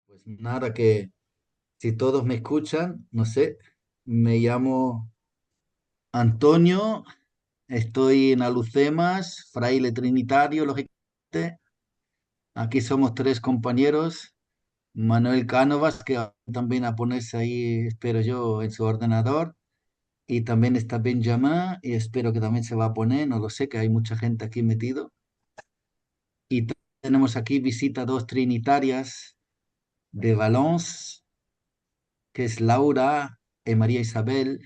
Pues nada, que si todos me escuchan, no sé, me llamo Antonio, estoy en Alucemas, fraile trinitario, lógicamente. Aquí somos tres compañeros, Manuel Cánovas, que va también a ponerse ahí, espero yo, en su ordenador, y también está Benjamín, y espero que también se va a poner, no lo sé, que hay mucha gente aquí metido. Y tenemos aquí visita dos trinitarias de Valence, que es Laura y María Isabel,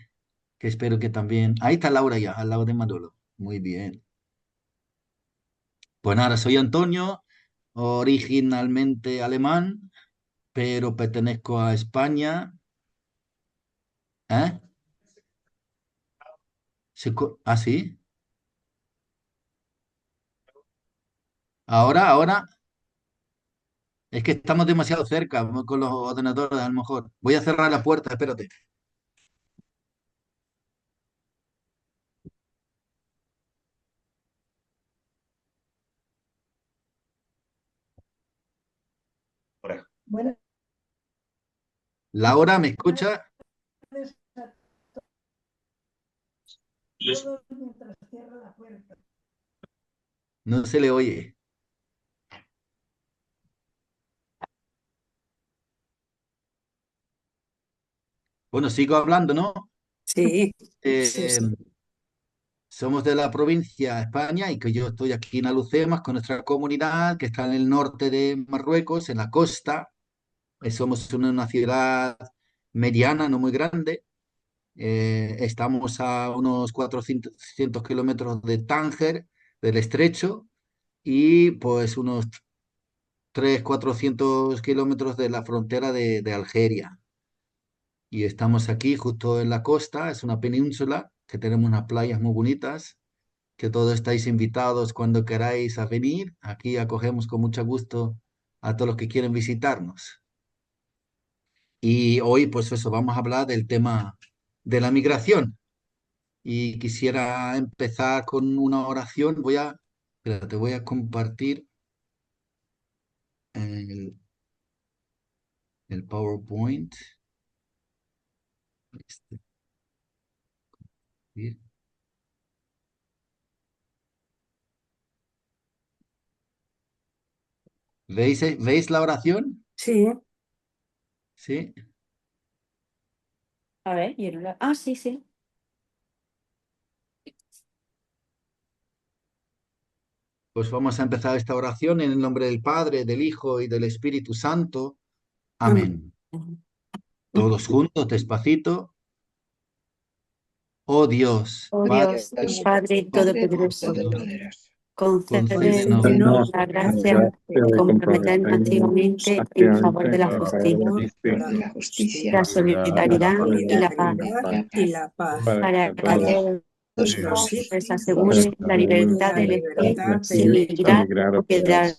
que espero que también... Ahí está Laura ya, al lado de Manolo. Muy bien. Pues nada, soy Antonio, originalmente alemán, pero pertenezco a España. ¿Eh? ¿Ah, sí? Ahora, es que estamos demasiado cerca con los ordenadores, a lo mejor. Voy a cerrar la puerta, espérate. Buenas Laura, ¿me escucha? tardes a todos mientras cierro la puerta. No se le oye. Bueno, sigo hablando, ¿no? Sí, sí, Eh, sí. Somos de la provincia de España y que yo estoy aquí en Alucemas con nuestra comunidad que está en el norte de Marruecos, en la costa. Somos una ciudad mediana, no muy grande. Estamos a unos 400 kilómetros de Tánger, del estrecho, y pues unos 300 400 kilómetros de la frontera de Algeria. Y estamos aquí justo en la costa, es una península que tenemos unas playas muy bonitas que todos estáis invitados cuando queráis a venir. Aquí acogemos con mucho gusto a todos los que quieren visitarnos. Y hoy, pues eso, vamos a hablar del tema de la migración. Y quisiera empezar con una oración. Espera, te voy a compartir el, el PowerPoint. Este, ¿sí? ¿Veis la oración? Sí, Sí. A ver, yo no la... Ah, sí, sí. Pues vamos a empezar esta oración en el nombre del Padre, del Hijo y del Espíritu Santo. amén. Amén. Todos juntos, despacito. Oh Dios, Oh Padre, Dios, Padre Todopoderoso, Todopoderoso, concédenos concédenos Concédenos la la gracia gracia de de comprometernos comprometernos activamente en favor de la a justicia, favor de la de la la justicia, solidaridad y y la la paz, caridad y la paz para que a para todos todos los les hijos asegure la y libertad la de elegir libertad si de migrar elegir o quedar. dar o quedarse.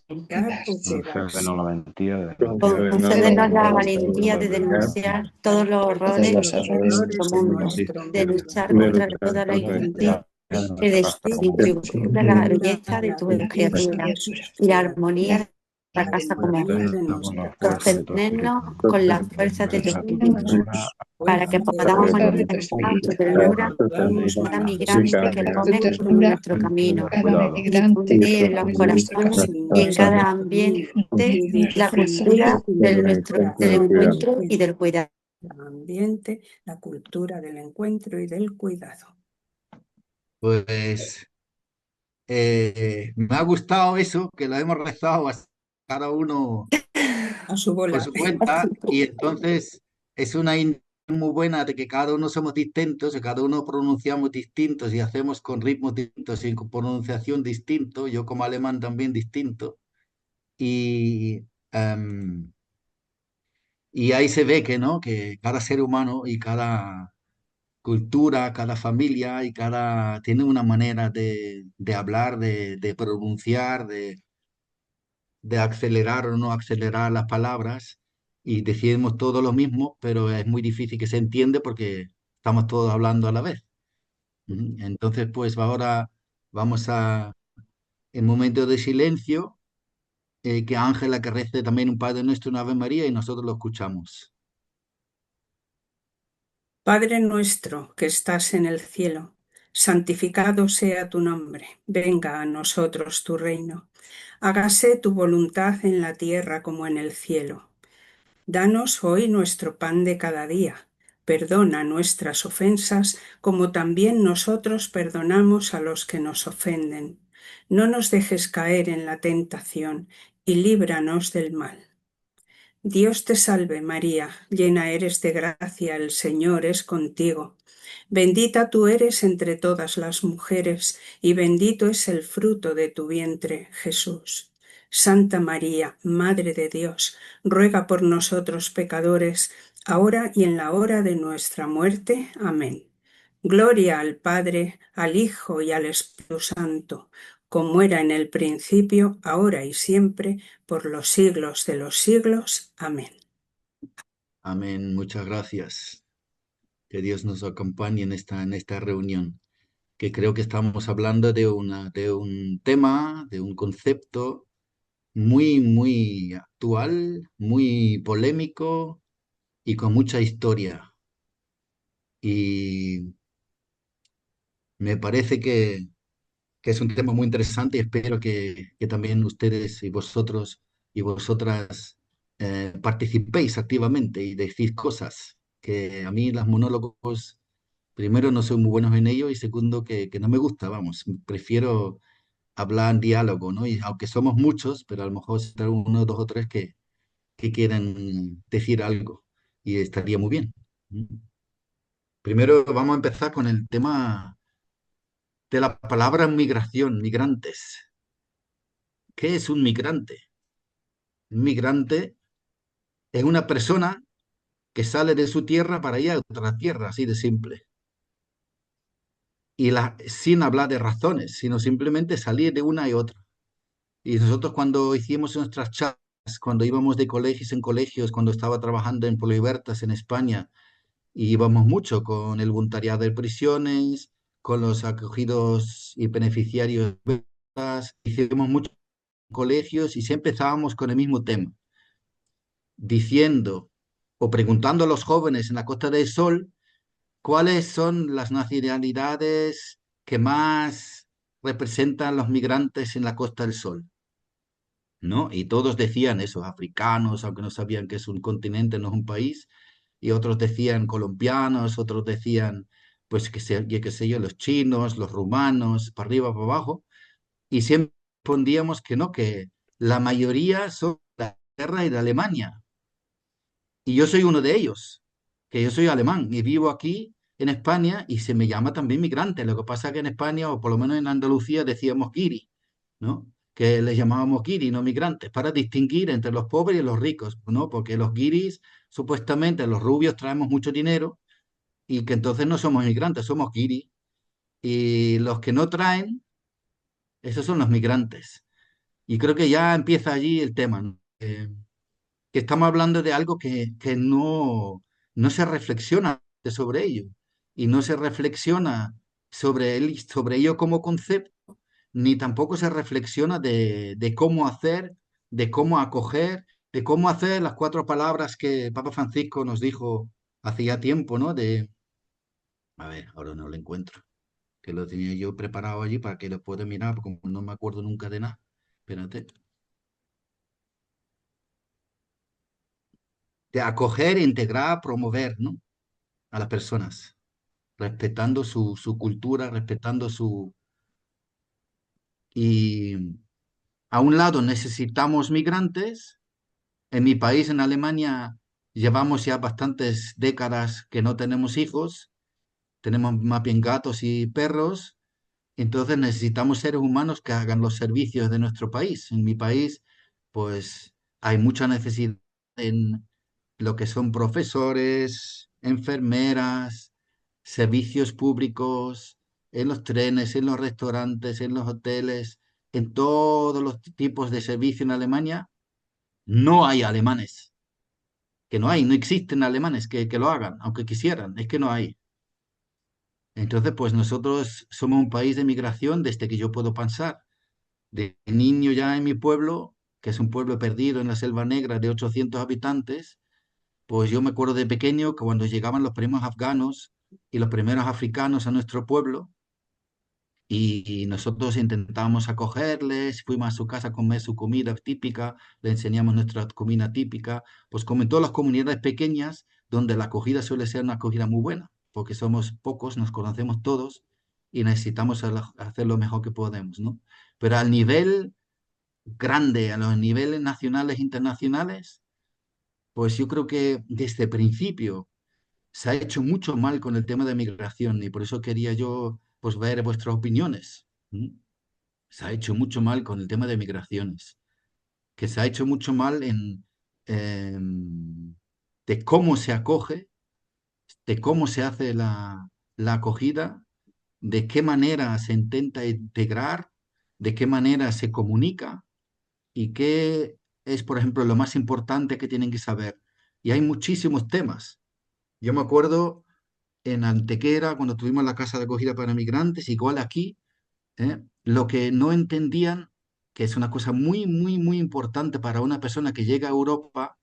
Concédenos la valentía Concédenos la valentía de Concédenos denunciar todos los todos horrores los los de errores nuestro errores de mundo, nuestro de mundo luchar contra toda la injusticia y y distribuir la contribuir belleza a de la tu belleza criatura de tu y la criatura armonía de y la la casa común. armonía de nuestra casa. Sostenernos con las fuerzas de tu espíritu Danos para que fuerza de podamos tu fuerza de tu manifestar espíritu, tu espíritu, para ternura que podamos a cada migrante que manifestar tu pone en ternura nuestro camino cada y migrante difundir en los en nuestra corazones casa, en y en nuestro cada camino ambiente y la difundir cultura en los del corazones encuentro y y en del cuidado. el ambiente la cultura del encuentro y del cuidado. pues me ha gustado eso, que lo hemos rezado cada uno A su por bola. su cuenta, y entonces es una muy buena de que cada uno somos distintos, y cada uno pronunciamos distintos y hacemos con ritmos distintos y con pronunciación distinto, yo como alemán también distinto, y, em, y ahí se ve que, ¿no? Que cada ser humano y cada cultura, cada familia y cada tiene una manera de hablar, de pronunciar, de acelerar o no acelerar las palabras y decimos todo lo mismo, pero es muy difícil que se entiende porque estamos todos hablando a la vez. Entonces, pues ahora vamos a, en momento de silencio, que Ángela que rece también un Padre Nuestro, una Ave María y nosotros lo escuchamos. Padre nuestro que estás en el cielo, santificado sea tu nombre, venga a nosotros tu reino. Hágase tu voluntad en la tierra como en el cielo. Danos hoy nuestro pan de cada día. Perdona nuestras ofensas como también nosotros perdonamos a los que nos ofenden. No nos dejes caer en la tentación y líbranos del mal. Dios te salve María, llena eres de gracia, el Señor es contigo. Bendita tú eres entre todas las mujeres, y bendito es el fruto de tu vientre, Jesús. Santa María, Madre de Dios, ruega por nosotros pecadores, ahora y en la hora de nuestra muerte. Amén. Gloria al Padre, al Hijo y al Espíritu Santo, como era en el principio, ahora y siempre, por los siglos de los siglos. Amén. Amén, muchas gracias. Que Dios nos acompañe en esta reunión, que creo que estamos hablando de un tema, de un concepto muy, muy actual, muy polémico y con mucha historia. Y me parece que es un tema muy interesante y espero que también ustedes y vosotros y vosotras participéis activamente y decís cosas que a mí los monólogos, primero, no soy muy buenos en ello y segundo, que no me gusta, vamos, prefiero hablar en diálogo, ¿no? Y aunque somos muchos, pero a lo mejor será uno, dos o tres que quieran decir algo y estaría muy bien. Primero vamos a empezar con el tema de la palabra migración, migrantes. ¿Qué es un migrante? Un migrante es una persona que sale de su tierra para ir a otra tierra, así de simple. Y sin hablar de razones, sino simplemente salir de una y otra. Y nosotros cuando hicimos nuestras charlas, cuando íbamos de colegios en colegios, cuando estaba trabajando en Polibertas en España, y íbamos mucho con el voluntariado de prisiones, con los acogidos y beneficiarios, hicimos muchos colegios y siempre empezábamos con el mismo tema, diciendo o preguntando a los jóvenes en la Costa del Sol cuáles son las nacionalidades que más representan los migrantes en la Costa del Sol, ¿no? Y todos decían esos africanos, aunque no sabían que es un continente, no es un país, y otros decían colombianos, otros decían, pues, qué sé yo, los chinos, los rumanos, para arriba, para abajo, y siempre respondíamos que no, que la mayoría son de Inglaterra y de Alemania. Y yo soy uno de ellos, que yo soy alemán y vivo aquí en España y se me llama también migrante. Lo que pasa es que en España, o por lo menos en Andalucía, decíamos guiri, ¿no? Que les llamábamos guiri, no migrantes, para distinguir entre los pobres y los ricos, ¿no? Porque los guiris, supuestamente, los rubios traemos mucho dinero y que entonces no somos migrantes, somos guiri. Y los que no traen, esos son los migrantes. Y creo que ya empieza allí el tema, ¿no? Que estamos hablando de algo que no se reflexiona sobre ello y no se reflexiona sobre ello como concepto, ni tampoco se reflexiona de cómo hacer, de cómo acoger, de cómo hacer las cuatro palabras que Papa Francisco nos dijo hacía tiempo, ¿no? A ver, ahora no lo encuentro, que lo tenía yo preparado allí para que lo pueda mirar, porque como no me acuerdo nunca de nada. Espérate. De acoger, integrar, promover, ¿no? A las personas, respetando su cultura, respetando su... Y a un lado necesitamos migrantes. En mi país, en Alemania, llevamos ya bastantes décadas que no tenemos hijos, tenemos más bien gatos y perros, entonces necesitamos seres humanos que hagan los servicios de nuestro país. En mi país, pues hay mucha necesidad en lo que son profesores, enfermeras, servicios públicos, en los trenes, en los restaurantes, en los hoteles, en todos los tipos de servicio en Alemania. No hay alemanes, que no hay, no existen alemanes que lo hagan, aunque quisieran, es que no hay. Entonces, pues nosotros somos un país de migración desde que yo puedo pensar. De niño ya en mi pueblo que es un pueblo perdido en la Selva Negra de 800 habitantes, pues yo me acuerdo de pequeño que cuando llegaban los primeros afganos y los primeros africanos a nuestro pueblo, y nosotros intentábamos acogerles, fuimos a su casa a comer su comida típica, le enseñamos nuestra comida típica, pues como en todas las comunidades pequeñas, donde la acogida suele ser una acogida muy buena, porque somos pocos, nos conocemos todos y necesitamos hacer lo mejor que podemos, ¿no? Pero al nivel grande, a los niveles nacionales e internacionales, pues yo creo que desde el principio se ha hecho mucho mal con el tema de migración y por eso quería yo pues ver vuestras opiniones. ¿M? Se ha hecho mucho mal con el tema de migraciones, que se ha hecho mucho mal em, de cómo se acoge, de cómo se hace la acogida, de qué manera se intenta integrar, de qué manera se comunica y qué es, por ejemplo, lo más importante que tienen que saber. Y hay muchísimos temas. Yo me acuerdo en Antequera, cuando tuvimos la casa de acogida para migrantes, igual aquí, lo que no entendían, que es una cosa muy, muy, muy importante para una persona que llega a Europa,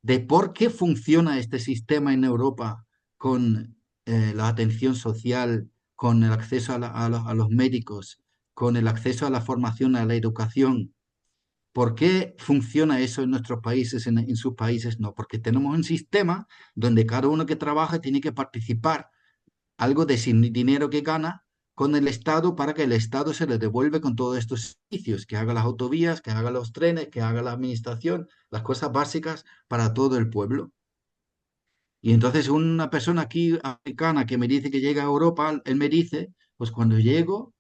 de por qué funciona este sistema en Europa con la atención social, con el acceso a los médicos, con el acceso a la formación, a la educación. ¿Por qué funciona eso en nuestros países, en sus países no? Porque tenemos un sistema donde cada uno que trabaja tiene que participar algo de sin dinero que gana con el Estado para que el Estado se le devuelve con todos estos servicios, que haga las autovías, que haga los trenes, que haga la administración, las cosas básicas para todo el pueblo. Y entonces una persona aquí africana que me dice que llega a Europa, él me dice, pues cuando llego,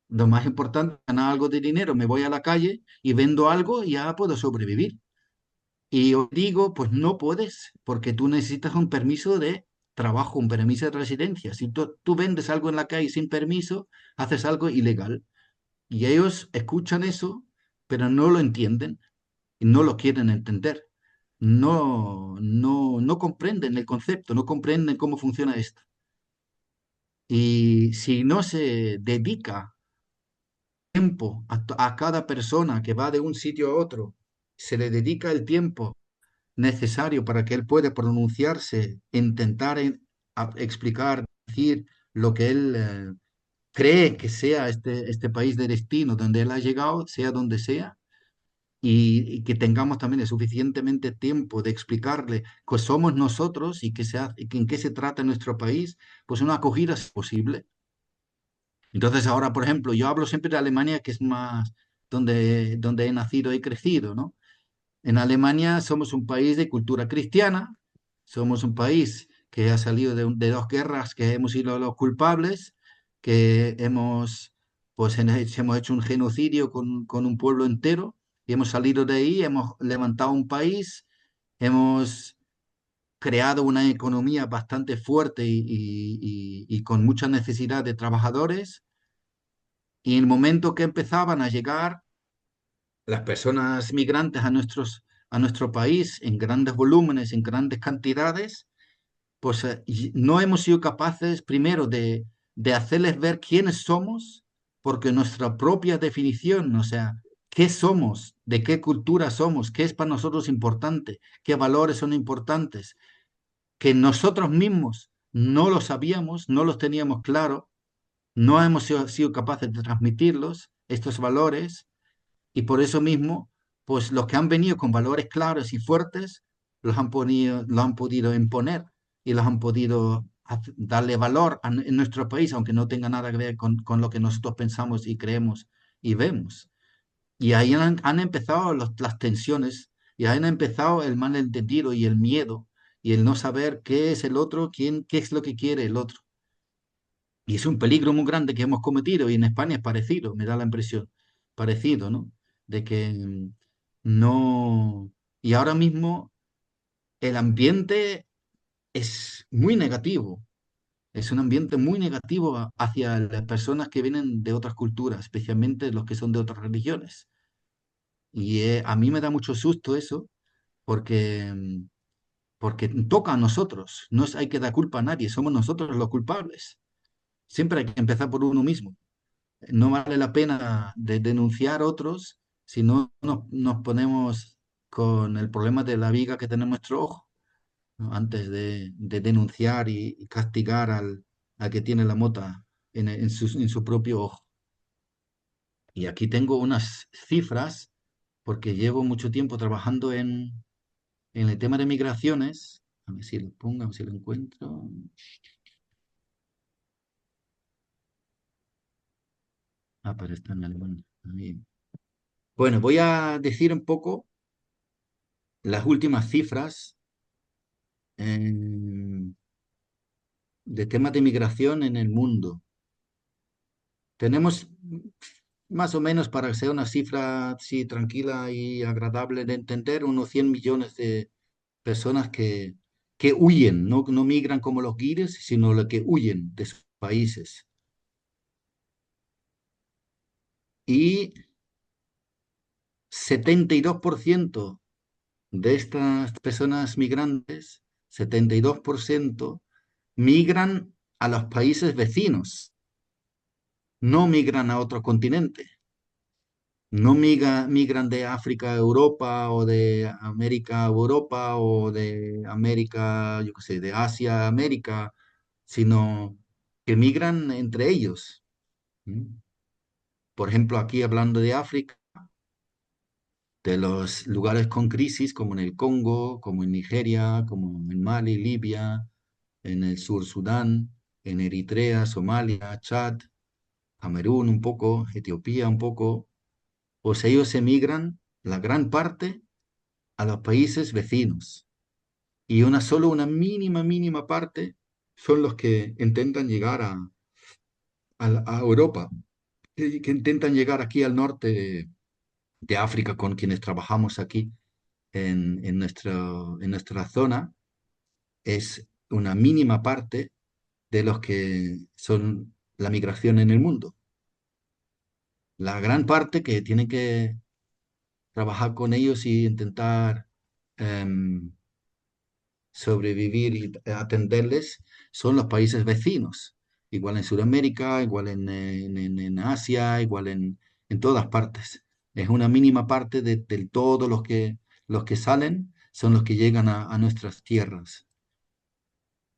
lo más importante es ganar algo de dinero, me voy a la calle y vendo algo y ya puedo sobrevivir. Y yo digo, pues no puedes, porque tú necesitas un permiso de trabajo, un permiso de residencia. Si tú vendes algo en la calle sin permiso, haces algo ilegal. Y ellos escuchan eso, pero no lo entienden y no lo quieren entender. No comprenden el concepto, no comprenden cómo funciona esto. Y si no se dedica tiempo a cada persona que va de un sitio a otro, se le dedica el tiempo necesario para que él pueda pronunciarse, intentar explicar, decir lo que él cree que sea este país de destino donde él ha llegado, sea donde sea, y que tengamos también el suficientemente tiempo de explicarle que somos nosotros y que que en qué se trata nuestro país, pues una acogida es posible. Entonces ahora, por ejemplo, yo hablo siempre de Alemania, que es más donde he nacido y crecido, ¿no? En Alemania somos un país de cultura cristiana, somos un país que ha salido de dos guerras que hemos sido los culpables, que hemos hecho un genocidio con un pueblo entero y hemos salido de ahí, hemos levantado un país, hemos creado una economía bastante fuerte y con mucha necesidad de trabajadores. Y en el momento que empezaban a llegar las personas migrantes a nuestro país en grandes volúmenes, en grandes cantidades, pues no hemos sido capaces primero de hacerles ver quiénes somos, porque nuestra propia definición, o sea, qué somos, de qué cultura somos, qué es para nosotros importante, qué valores son importantes, que nosotros mismos no lo sabíamos, no los teníamos claro, no hemos sido capaces de transmitirlos, estos valores y por eso mismo, pues los que han venido con valores claros y fuertes, lo han podido imponer y los han podido darle valor en nuestro país, aunque no tenga nada que ver con lo que nosotros pensamos y creemos y vemos. Y ahí han empezado las tensiones, y ahí han empezado el malentendido y el miedo, y el no saber qué es el otro, qué es lo que quiere el otro. Y es un peligro muy grande que hemos cometido y en España es parecido, me da la impresión, parecido, ¿no? De que no... Y ahora mismo el ambiente es muy negativo, es un ambiente muy negativo hacia las personas que vienen de otras culturas, especialmente los que son de otras religiones. Y a mí me da mucho susto eso porque, porque toca a nosotros, no hay que dar culpa a nadie, somos nosotros los culpables. Siempre hay que empezar por uno mismo. No vale la pena denunciar a otros Si no nos ponemos con el problema de la viga que tiene en nuestro ojo, ¿no? Antes de denunciar y castigar al que tiene la mota en su propio ojo. Y aquí tengo unas cifras, porque llevo mucho tiempo trabajando en el tema de migraciones. A ver si lo pongo, a ver si lo encuentro. Ah, pero está en alemán. Ahí. Bueno, voy a decir un poco las últimas cifras de temas de migración en el mundo. Tenemos más o menos, para que sea una cifra así tranquila y agradable de entender, unos 100 millones de personas que huyen, no migran como los guires, sino los que huyen de sus países. Y 72% de estas personas migrantes, 72% migran a los países vecinos, no migran a otro continente. No migran de África a Europa o de América a Europa o de América, yo qué sé, de Asia a América, sino que migran entre ellos. ¿Mm? Por ejemplo, aquí hablando de África, de los lugares con crisis como en el Congo, como en Nigeria, como en Mali, Libia, en el sur Sudán, en Eritrea, Somalia, Chad, Camerún un poco, Etiopía un poco, pues ellos emigran la gran parte a los países vecinos y solo una mínima parte son los que intentan llegar a Europa, que intentan llegar aquí al norte de África con quienes trabajamos aquí en nuestra zona. Es una mínima parte de los que son la migración en el mundo. La gran parte que tienen que trabajar con ellos y intentar em, sobrevivir y atenderles son los países vecinos, igual en Sudamérica, igual en Asia, igual en todas partes. Es una mínima parte de todos los que salen, son los que llegan a nuestras tierras.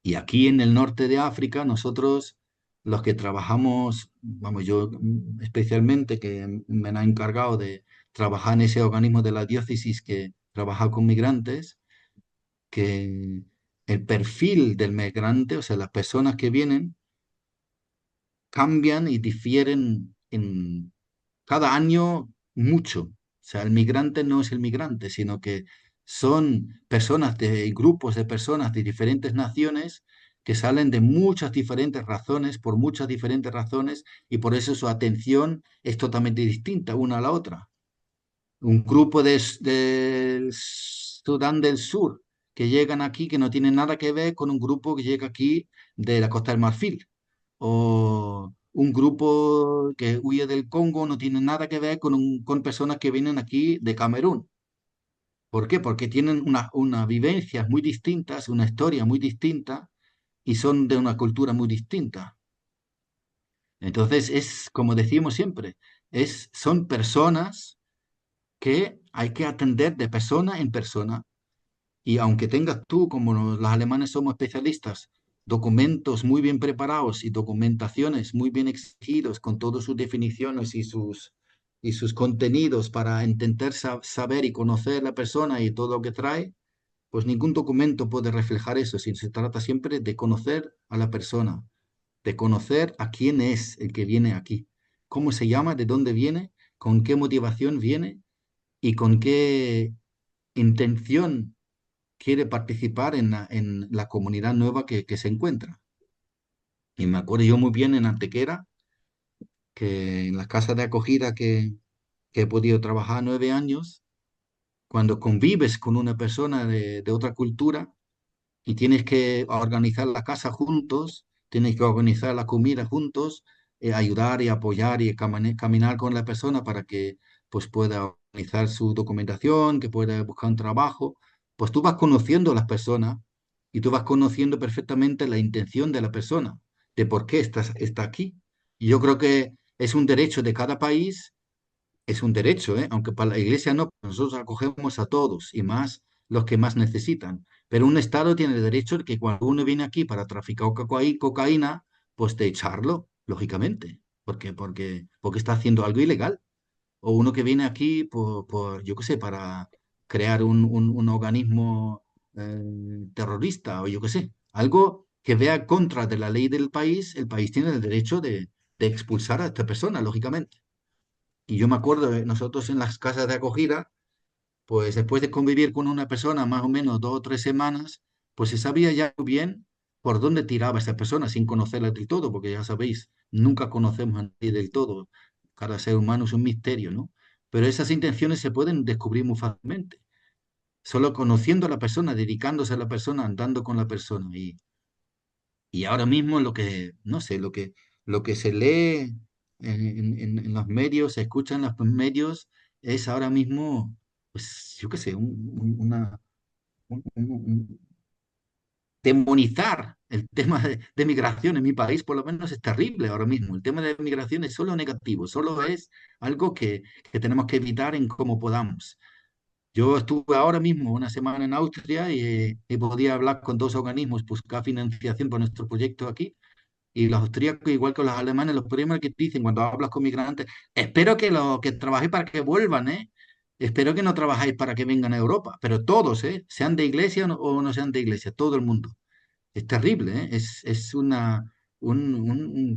Y aquí en el norte de África, nosotros, los que trabajamos, vamos, yo especialmente, que me han encargado de trabajar en ese organismo de la diócesis que trabaja con migrantes, que el perfil del migrante, o sea, las personas que vienen, cambian y difieren en cada año mucho. O sea, el migrante no es el migrante, sino que son personas de grupos de personas de diferentes naciones que salen de muchas diferentes razones, por muchas diferentes razones, y por eso su atención es totalmente distinta una a la otra. Un grupo del Sudán del Sur que llegan aquí que no tienen nada que ver con un grupo que llega aquí de la Costa del Marfil. O un grupo que huye del Congo no tiene nada que ver con personas que vienen aquí de Camerún. ¿Por qué? Porque tienen una vivencias muy distintas, una historia muy distinta y son de una cultura muy distinta. Entonces es, como decimos siempre, son personas que hay que atender de persona en persona. Y aunque tengas tú, como los alemanes somos especialistas, documentos muy bien preparados y documentaciones muy bien exigidos con todas sus definiciones y sus contenidos para intentar saber y conocer la persona y todo lo que trae, pues ningún documento puede reflejar eso, sino se trata siempre de conocer a la persona, de conocer a quién es el que viene aquí, cómo se llama, de dónde viene, con qué motivación viene y con qué intención quiere participar en la comunidad nueva que se encuentra. Y me acuerdo yo muy bien en Antequera, que en la casa de acogida que he podido trabajar 9 años, cuando convives con una persona de otra cultura y tienes que organizar la casa juntos, tienes que organizar la comida juntos, ayudar y apoyar y caminar con la persona para que pues pueda organizar su documentación, que pueda buscar un trabajo, pues tú vas conociendo a las personas y tú vas conociendo perfectamente la intención de la persona, de por qué está aquí. Y yo creo que es un derecho de cada país es un derecho, ¿eh? Aunque para la Iglesia no, nosotros acogemos a todos y más los que más necesitan. Pero un Estado tiene el derecho de que cuando uno viene aquí para traficar cocaína, pues de echarlo, lógicamente, porque está haciendo algo ilegal. O uno que viene aquí yo qué sé, para crear un organismo terrorista, o yo qué sé, algo que vea contra de la ley del país, el país tiene el derecho de expulsar a esta persona, lógicamente. Y yo me acuerdo, nosotros en las casas de acogida, pues después de convivir con una persona más o menos 2 o 3 semanas, pues se sabía ya muy bien por dónde tiraba esa persona sin conocerla del todo, porque ya sabéis, nunca conocemos a nadie del todo. Cada ser humano es un misterio, ¿no? Pero esas intenciones se pueden descubrir muy fácilmente, solo conociendo a la persona, dedicándose a la persona, andando con la persona. Y ahora mismo lo que, no sé, lo que se lee en los medios, se escucha en los medios, es ahora mismo, pues yo qué sé, un demonizar el tema de migración en mi país, por lo menos es terrible ahora mismo. El tema de migración es solo negativo, solo es algo que tenemos que evitar en cómo podamos. Yo estuve ahora mismo una semana en Austria y podía hablar con 2 organismos, buscar financiación para nuestro proyecto aquí. Y los austríacos, igual que los alemanes, los primeros que te dicen cuando hablas con migrantes, espero que trabajéis para que vuelvan, ¿eh? Espero que no trabajáis para que vengan a Europa, pero todos, ¿eh? Sean de iglesia o no sean de iglesia, todo el mundo. Es terrible, ¿eh? Es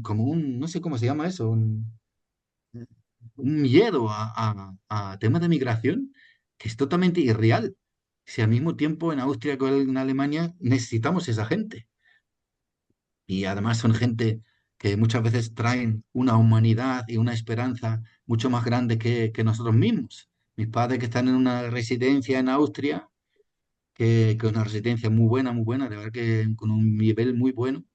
como no sé cómo se llama eso, un miedo a temas de migración que es totalmente irreal. Si al mismo tiempo en Austria o en Alemania necesitamos esa gente. Y además son gente que muchas veces traen una humanidad y una esperanza mucho más grande que nosotros mismos. Mis padres que están en una residencia en Austria, que es una residencia muy buena, de verdad que con un nivel muy bueno.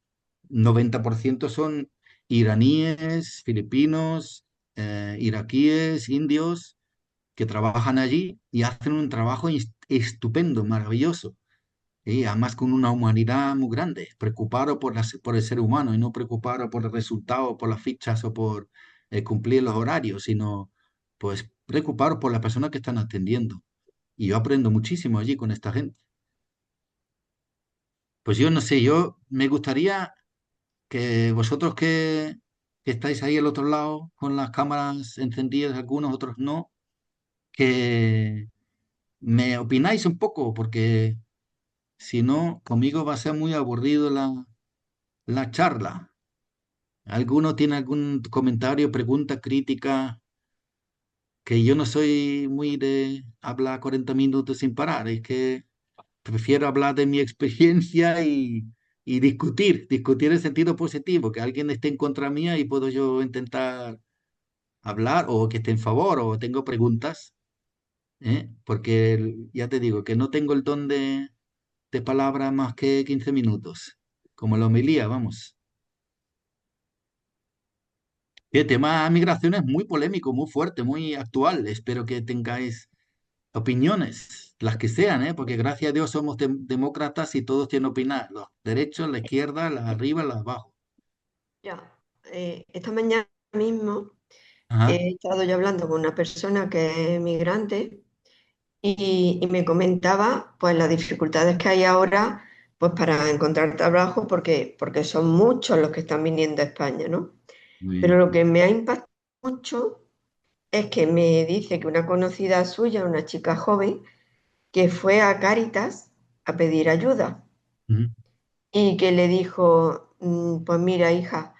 90% son iraníes, filipinos, iraquíes, indios, que trabajan allí y hacen un trabajo estupendo, maravilloso. Y además con una humanidad muy grande, preocupado por el ser humano y no preocupado por el resultado, por las fichas o por cumplir los horarios, sino pues preocupado por las personas que están atendiendo. Y yo aprendo muchísimo allí con esta gente. Pues yo no sé, yo me gustaría que vosotros que estáis ahí al otro lado con las cámaras encendidas, algunos, otros no, que me opináis un poco, porque si no, conmigo va a ser muy aburrido la charla. ¿Alguno tiene algún comentario, pregunta, crítica? Que yo no soy muy de hablar 40 minutos sin parar, es que prefiero hablar de mi experiencia y discutir en sentido positivo, que alguien esté en contra mía y puedo yo intentar hablar o que esté en favor o tengo preguntas, ¿eh? Porque ya te digo que no tengo el don de palabra más que 15 minutos, como la homilía, vamos. Y el tema de migración es muy polémico, muy fuerte, muy actual. Espero que tengáis opiniones, las que sean, ¿eh? Porque gracias a Dios somos demócratas y todos tienen opinar. Los derechos, la izquierda, las arriba, las abajo. Ya, esta mañana mismo Ajá. he estado yo hablando con una persona que es migrante y me comentaba pues las dificultades que hay ahora pues para encontrar trabajo porque son muchos los que están viniendo a España, ¿no? Muy Pero bien. lo que me ha impactado mucho es que me dice que una conocida suya, una chica joven, que fue a Cáritas a pedir ayuda Ujú, y que le dijo, pues mira, hija,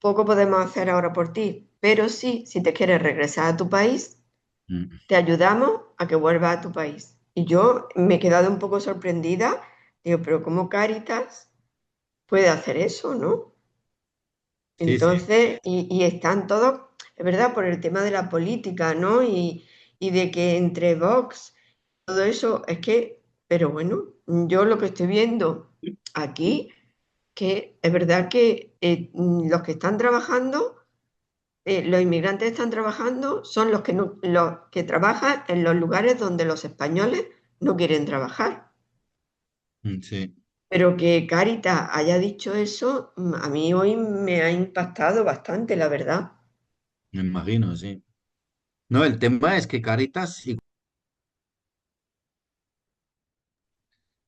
poco podemos hacer ahora por ti, pero sí, si te quieres regresar a tu país, ujú. te ayudamos a que vuelvas a tu país. Y yo me he quedado un poco sorprendida, digo, pero ¿cómo Cáritas puede hacer eso, no? Sí, sí. Entonces, y están todos, es verdad, por el tema de la política, ¿no? Y de que entre Vox, todo eso, es que, pero bueno, yo lo que estoy viendo aquí, que es verdad que los que están trabajando, los inmigrantes están trabajando, son los que, no, los que trabajan en los lugares donde los españoles no quieren trabajar. Sí, Pero que Cáritas haya dicho eso, a mí hoy me ha impactado bastante, la verdad. me imagino, sí. No, el tema es que Cáritas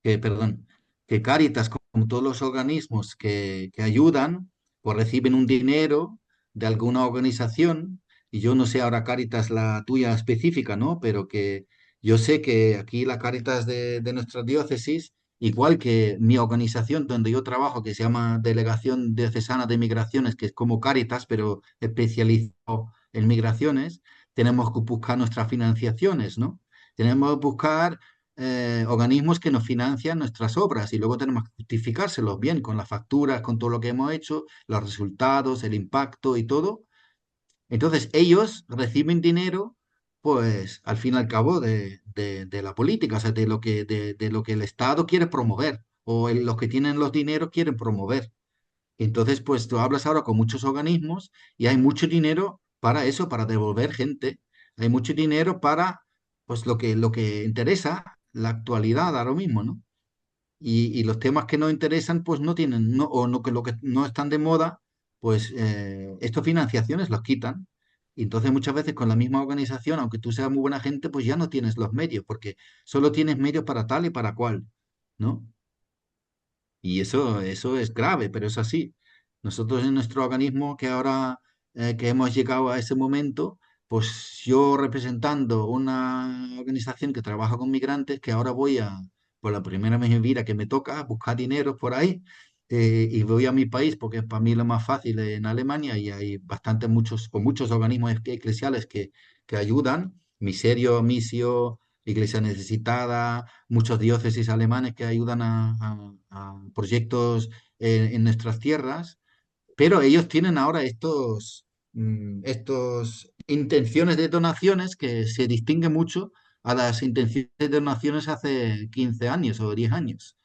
perdón, que Cáritas, como todos los organismos que ayudan, pues reciben un dinero de alguna organización, y yo no sé ahora Cáritas la tuya específica, ¿no? Pero que yo sé que aquí la Cáritas de nuestra diócesis, igual que mi organización donde yo trabajo, que se llama Delegación Diocesana de Migraciones, que es como Cáritas, pero especializado en migraciones, tenemos que buscar nuestras financiaciones, ¿no? Tenemos que buscar organismos que nos financian nuestras obras y luego tenemos que justificárselos bien con las facturas, con todo lo que hemos hecho, los resultados, el impacto y todo. Entonces ellos reciben dinero, pues al fin y al cabo de la política, o sea, de lo que el Estado quiere promover o los que tienen los dineros quieren promover. Entonces, pues tú hablas ahora con muchos organismos y hay mucho dinero para eso, para devolver gente. Hay mucho dinero para, pues, lo que interesa, la actualidad ahora mismo, ¿no? Y los temas que no interesan, pues no tienen, no, o no, que lo que no están de moda, pues estas financiaciones los quitan. Y entonces muchas veces con la misma organización, aunque tú seas muy buena gente, pues ya no tienes los medios, porque solo tienes medios para tal y para cual, ¿no? Y eso es grave, pero es así. Nosotros en nuestro organismo que ahora que hemos llegado a ese momento, pues yo representando una organización que trabaja con migrantes, que ahora voy a, por la primera vez en mi vida que me toca, buscar dinero por ahí, y voy a mi país porque es para mí lo más fácil en Alemania y hay bastantes muchos, o muchos organismos eclesiales que ayudan, Miserio, Misio, Iglesia Necesitada, muchos diócesis alemanes que ayudan a proyectos en nuestras tierras, pero ellos tienen ahora estos intenciones de donaciones que se distinguen mucho a las intenciones de donaciones hace 15 años o 10 años.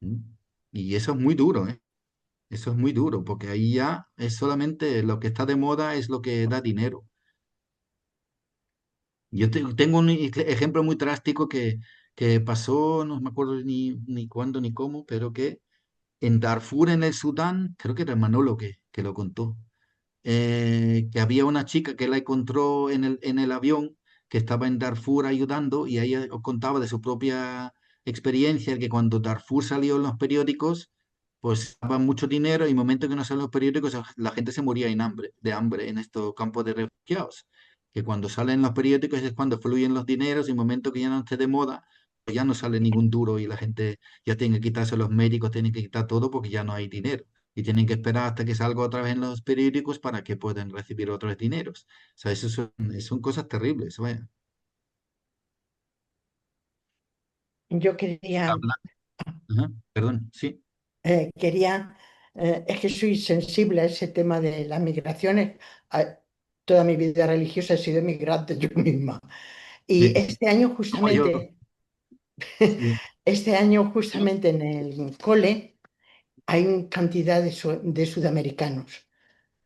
¿Mm? Y eso es muy duro, ¿eh? Eso es muy duro, porque ahí ya es solamente lo que está de moda es lo que da dinero. Yo tengo un ejemplo muy drástico que pasó, no me acuerdo ni cuándo ni cómo, pero que en Darfur, en el Sudán, creo que era Manolo que lo contó, que había una chica que la encontró en el avión, que estaba en Darfur ayudando, y ella contaba de su propia experiencia, que cuando Darfur salió en los periódicos, pues daban mucho dinero, y en el momento que no salen los periódicos, la gente se moría de hambre en estos campos de refugiados. Que cuando salen los periódicos es cuando fluyen los dineros, y en el momento que ya no esté de moda, pues ya no sale ningún duro y la gente ya tiene que quitarse los médicos, tienen que quitar todo porque ya no hay dinero y tienen que esperar hasta que salga otra vez en los periódicos para que puedan recibir otros dineros. O sea, eso son cosas terribles, vaya. Yo quería, Habla- Ajá, perdón, sí, quería, es que soy sensible a ese tema de las migraciones. A- Toda mi vida religiosa he sido migrante yo misma. Y sí, como yo, sí. este año justamente en el cole hay una cantidad de sudamericanos,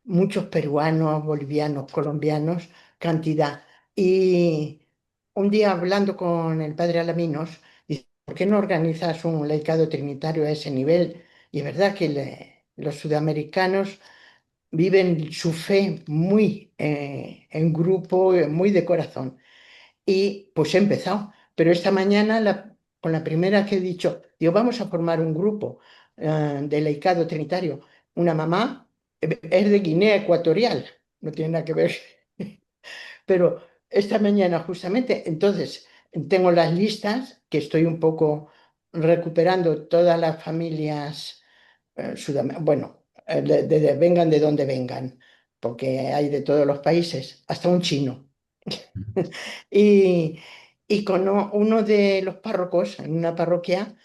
muchos peruanos, bolivianos, colombianos, cantidad. Y un día hablando con el padre Alaminos, dice, ¿por qué no organizas un laicado trinitario a ese nivel? Y es verdad que los sudamericanos viven su fe muy en grupo, muy de corazón. Y pues he empezado. Pero esta mañana, con la primera que he dicho, digo, vamos a formar un grupo de laicado trinitario. Una mamá es de Guinea Ecuatorial, no tiene nada que ver. Pero esta mañana justamente, entonces, tengo las listas, que estoy un poco recuperando todas las familias, bueno, vengan de donde vengan, porque hay de todos los países, hasta un chino. Y, y con uno de los párrocos en una parroquia,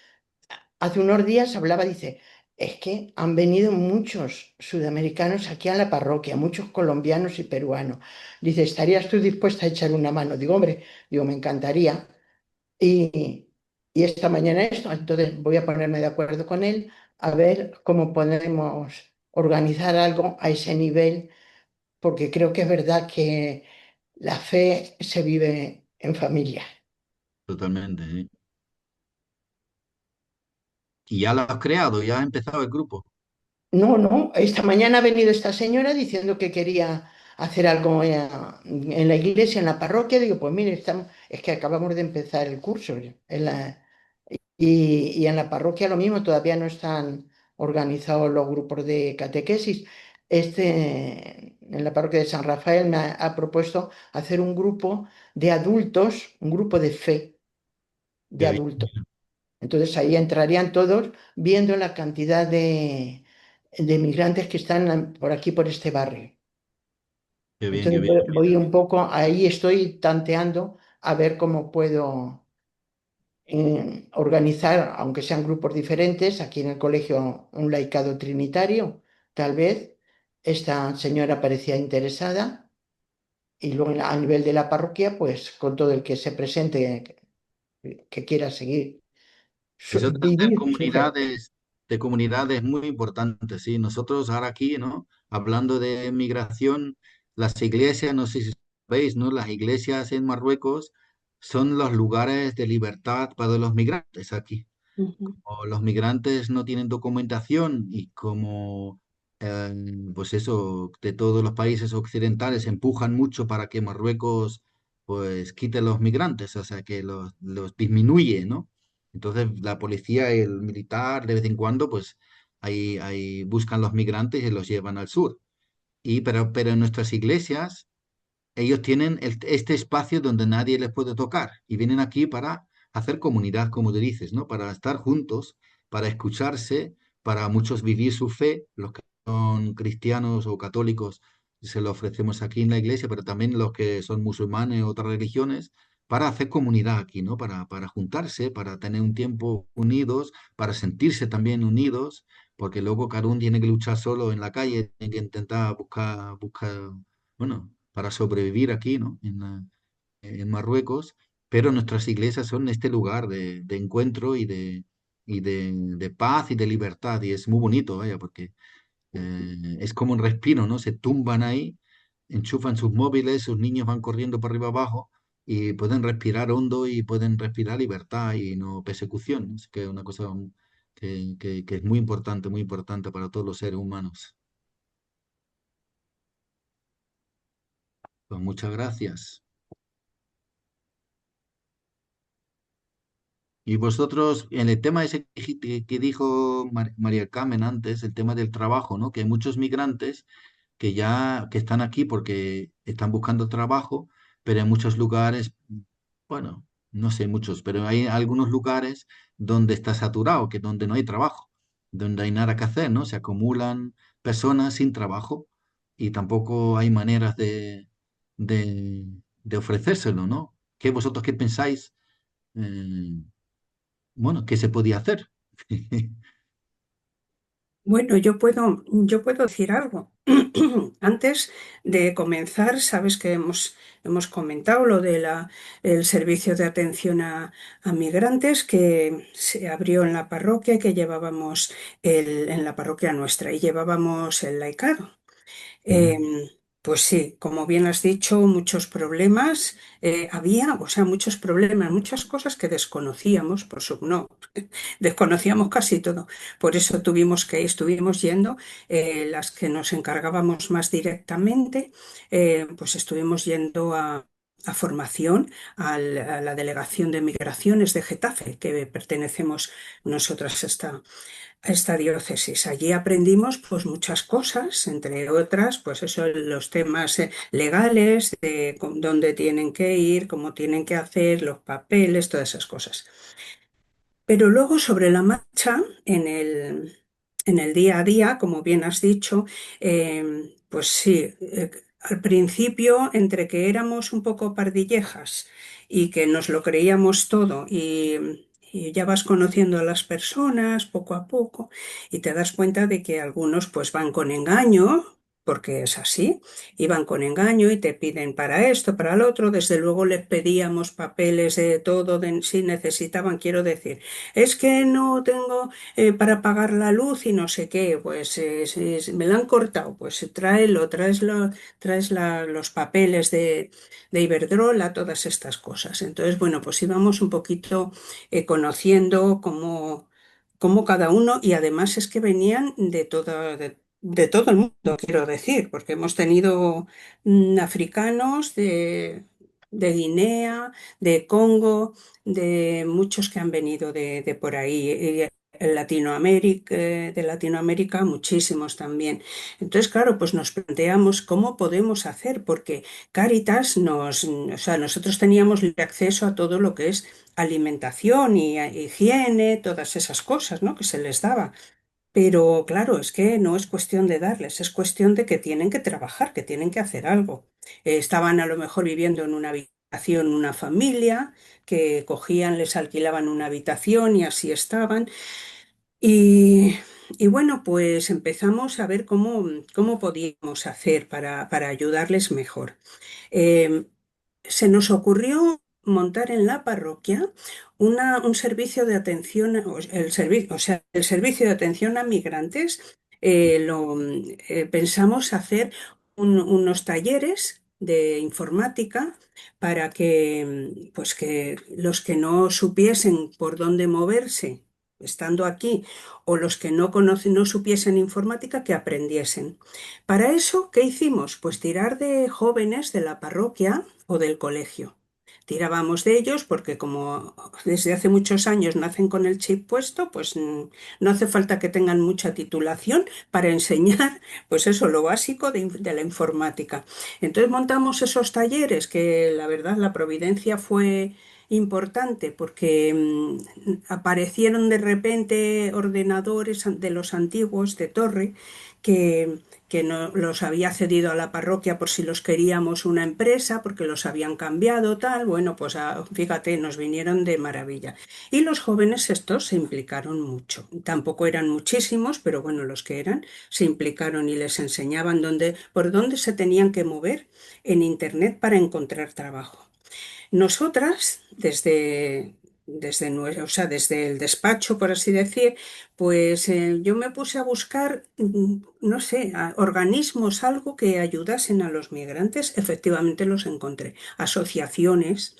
hace unos días hablaba, dice, es que han venido muchos sudamericanos aquí a la parroquia, muchos colombianos y peruanos. Dice, ¿estarías tú dispuesta a echar una mano? Digo, hombre, digo, me encantaría. Y esta mañana esto, entonces voy a ponerme de acuerdo con él a ver cómo podemos organizar algo a ese nivel, porque creo que es verdad que la fe se vive en familia. Totalmente, sí. Y ya lo has creado, ya ha empezado el grupo. No, no, esta mañana ha venido esta señora diciendo que quería hacer algo en la iglesia, en la parroquia, digo, pues mire, es que acabamos de empezar el curso y en la parroquia lo mismo, todavía no están organizados los grupos de catequesis. En la parroquia de San Rafael ha propuesto hacer un grupo de adultos, un grupo de fe de Qué adultos. Entonces ahí entrarían todos viendo la cantidad de migrantes que están por aquí, por este barrio. bien, qué Entonces bien. voy un poco, ahí estoy tanteando a ver cómo puedo organizar, aunque sean grupos diferentes, aquí en el colegio un laicado trinitario, tal vez. Esta señora parecía interesada y luego a nivel de la parroquia, pues con todo el que se presente, que quiera seguir, Eso de hacer vivir su fe. de comunidades muy importante, sí. Nosotros ahora aquí, ¿no? Hablando de migración, las iglesias, no sé si sabéis, ¿no? Las iglesias en Marruecos son los lugares de libertad para los migrantes aquí. Ujú, O los migrantes no tienen documentación y como, eh, pues eso, de todos los países occidentales empujan mucho para que Marruecos, pues, quite los migrantes, o sea, que los disminuye, ¿no? Entonces, la policía y el militar, de vez en cuando, pues, ahí buscan los migrantes y los llevan al sur. Pero en nuestras iglesias ellos tienen este espacio donde nadie les puede tocar y vienen aquí para hacer comunidad, como te dices, ¿no? Para estar juntos, para escucharse, para muchos vivir su fe, los que son cristianos o católicos se lo ofrecemos aquí en la iglesia, pero también los que son musulmanes o otras religiones, para hacer comunidad aquí, ¿no? Para juntarse, para tener un tiempo unidos, para sentirse también unidos, porque luego cada uno tiene que luchar solo en la calle, tiene que intentar buscar bueno, para sobrevivir aquí, ¿no? En Marruecos, pero nuestras iglesias son este lugar de encuentro y de paz y de libertad, y es muy bonito, vaya, porque es como un respiro, ¿no? Se tumban ahí, enchufan sus móviles, sus niños van corriendo para arriba abajo y pueden respirar hondo y pueden respirar libertad y no persecución, ¿no? Es que es una cosa que es muy importante para todos los seres humanos. Pues muchas gracias. Y vosotros, en el tema ese que dijo María Carmen antes, el tema del trabajo, ¿no? Que hay muchos migrantes que están aquí porque están buscando trabajo, pero en muchos lugares, bueno, no sé muchos, pero hay algunos lugares donde está saturado, que donde no hay trabajo, donde hay nada que hacer, ¿no? Se acumulan personas sin trabajo y tampoco hay maneras de, de ofrecérselo, ¿no? ¿Vosotros qué pensáis? Eh, bueno, ¿qué se podía hacer? Bueno, yo puedo decir algo. Antes de comenzar, sabes que hemos comentado lo de el servicio de atención a migrantes que se abrió en la parroquia y que llevábamos en la parroquia nuestra y llevábamos el laicado. Ujú. Pues sí, como bien has dicho, muchos problemas había, o sea, muchos problemas, muchas cosas que desconocíamos, no, desconocíamos casi todo. Por eso estuvimos yendo, las que nos encargábamos más directamente, pues estuvimos yendo a formación a la Delegación de Migraciones de Getafe, que pertenecemos nosotras a esta diócesis. Allí aprendimos pues muchas cosas, entre otras, pues eso, los temas legales, de dónde tienen que ir, cómo tienen que hacer, los papeles, todas esas cosas. Pero luego sobre la marcha, en el día a día, como bien has dicho, pues sí, al principio, entre que éramos un poco pardillejas y que nos lo creíamos todo y ya vas conociendo a las personas poco a poco y te das cuenta de que algunos pues van con engaño. Porque es así, iban con engaño y te piden para esto, para lo otro. Desde luego les pedíamos papeles de todo, si necesitaban, quiero decir. Es que no tengo para pagar la luz y no sé qué, pues me la han cortado, pues traes los papeles de Iberdrola, todas estas cosas. Entonces, bueno, pues íbamos un poquito conociendo cómo cada uno, y además es que venían de todo el mundo, quiero decir, porque hemos tenido africanos de Guinea, de Congo, de muchos que han venido de por ahí. En Latinoamérica, de Latinoamérica, muchísimos también. Entonces, claro, pues nos planteamos cómo podemos hacer, porque Cáritas o sea, nosotros teníamos libre acceso a todo lo que es alimentación y higiene, todas esas cosas, ¿no? Que se les daba. Pero claro, es que no es cuestión de darles, es cuestión de que tienen que trabajar, que tienen que hacer algo. Estaban a lo mejor viviendo en una habitación una familia, que cogían, les alquilaban una habitación y así estaban. Y, y bueno, pues empezamos a ver cómo podíamos hacer para ayudarles mejor. Eh, Se nos ocurrió montar en la parroquia un servicio de atención, el servicio de atención a migrantes. Pensamos hacer unos talleres de informática para que, pues que los que no supiesen por dónde moverse estando aquí, o los que no supiesen informática, que aprendiesen. Para eso, ¿qué hicimos? Pues tirar de jóvenes de la parroquia o del colegio. Tirábamos de ellos porque como desde hace muchos años nacen con el chip puesto, pues no hace falta que tengan mucha titulación para enseñar, pues eso, lo básico de la informática. Entonces montamos esos talleres que la verdad la providencia fue importante porque aparecieron de repente ordenadores de los antiguos de torre que no, los había cedido a la parroquia por si los queríamos una empresa, porque los habían cambiado, tal. Bueno, pues fíjate, nos vinieron de maravilla. Y los jóvenes estos se implicaron mucho. Tampoco eran muchísimos, pero bueno, los que eran se implicaron y les enseñaban por dónde se tenían que mover en Internet para encontrar trabajo. Nosotras, o sea, desde el despacho, por así decir, pues yo me puse a buscar, no sé, organismos, algo que ayudasen a los migrantes. Efectivamente los encontré. Asociaciones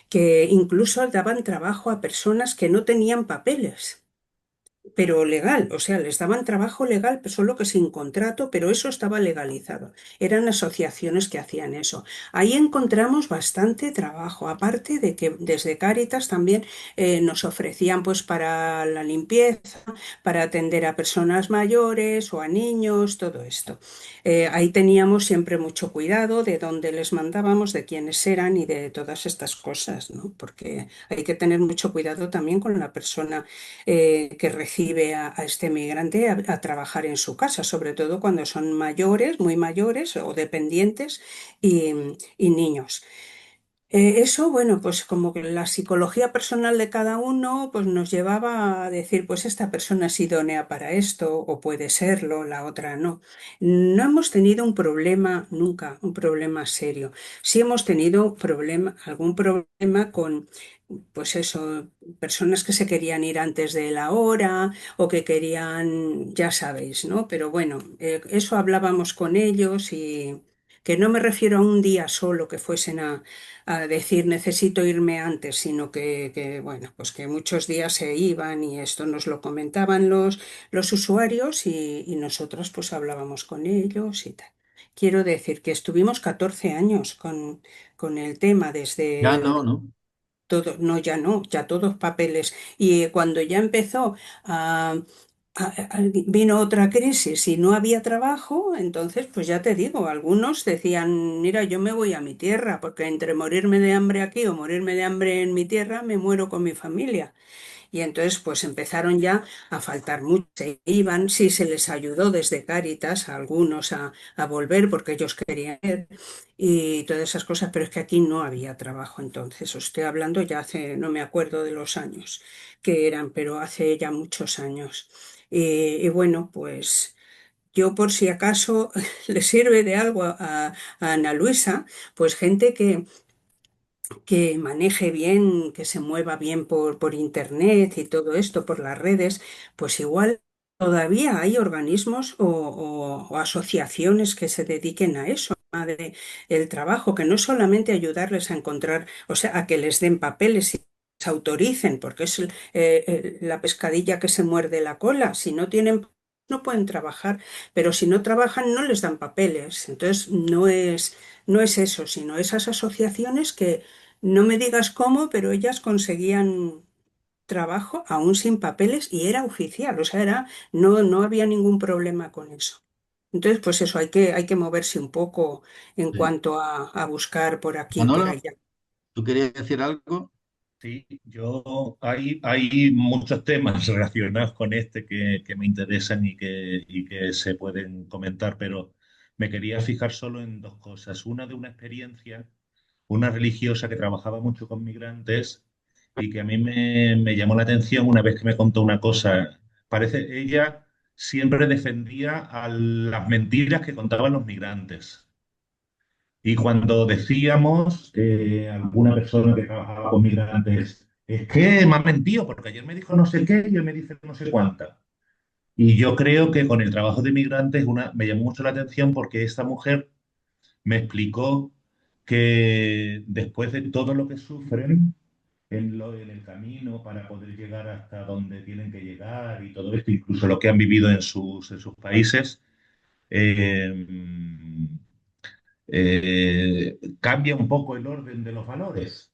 que incluso daban trabajo a personas que no tenían papeles, pero legal, o sea, les daban trabajo legal, pero solo que sin contrato, pero eso estaba legalizado. Eran asociaciones que hacían eso. Ahí encontramos bastante trabajo, aparte de que desde Cáritas también nos ofrecían pues para la limpieza, para atender a personas mayores o a niños, todo esto. Ahí teníamos siempre mucho cuidado de dónde les mandábamos, de quiénes eran y de todas estas cosas, ¿no? Porque hay que tener mucho cuidado también con la persona que recibe a este migrante a trabajar en su casa, sobre todo cuando son mayores, muy mayores o dependientes y, y niños. Eso, bueno, pues como que la psicología personal de cada uno, pues nos llevaba a decir, pues esta persona es idónea para esto, o puede serlo, la otra no. No hemos tenido un problema nunca, un problema serio. Sí hemos tenido algún problema con, pues eso, personas que se querían ir antes de la hora o que querían, ya sabéis, ¿no? Pero bueno, eso hablábamos con ellos y que no me refiero a un día solo que fuesen a decir necesito irme antes, sino bueno, pues que muchos días se iban y esto nos lo comentaban los usuarios y nosotros pues hablábamos con ellos y tal. Quiero decir que estuvimos 14 años con el tema Ya desde no, ¿no? todo, no, ya no, ya todos papeles. Y cuando ya empezó vino otra crisis y no había trabajo, entonces, pues ya te digo, algunos decían, mira, yo me voy a mi tierra, porque entre morirme de hambre aquí o morirme de hambre en mi tierra, me muero con mi familia. Y entonces pues empezaron ya a faltar mucho, se iban, sí se les ayudó desde Cáritas a algunos a volver porque ellos querían ir y todas esas cosas, pero es que aquí no había trabajo entonces. Os estoy hablando ya hace, no me acuerdo de los años que eran, pero hace ya muchos años. Y bueno, pues yo por si acaso le sirve de algo a Ana Luisa, pues gente que maneje bien, que se mueva bien por internet y todo esto, por las redes, pues igual todavía hay organismos o asociaciones que se dediquen a eso, el trabajo, que no solamente ayudarles a encontrar, o sea, a que les den papeles y les autoricen, porque es la pescadilla que se muerde la cola. Si no tienen no pueden trabajar, pero si no trabajan no les dan papeles. Entonces no es eso, sino esas asociaciones que no me digas cómo, pero ellas conseguían trabajo aún sin papeles y era oficial, o sea, no había ningún problema con eso. Entonces, pues eso, hay que moverse un poco en Sí. cuanto a buscar por aquí y por Manolo, allá. ¿tú querías decir algo? Sí, hay muchos temas relacionados con este que me interesan y que se pueden comentar, pero me quería fijar solo en dos cosas. Una de una experiencia, una religiosa que trabajaba mucho con migrantes y que a mí me llamó la atención una vez que me contó una cosa. Parece, ella siempre defendía a las mentiras que contaban los migrantes. Y cuando decíamos, alguna persona que trabajaba con migrantes, es que me ha mentido, porque ayer me dijo no sé qué y él me dice no sé cuánta. Y yo creo que con el trabajo de migrantes me llamó mucho la atención porque esta mujer me explicó que después de todo lo que sufren en el camino para poder llegar hasta donde tienen que llegar y todo esto, incluso lo que han vivido en sus países, eh, cambia un poco el orden de los valores.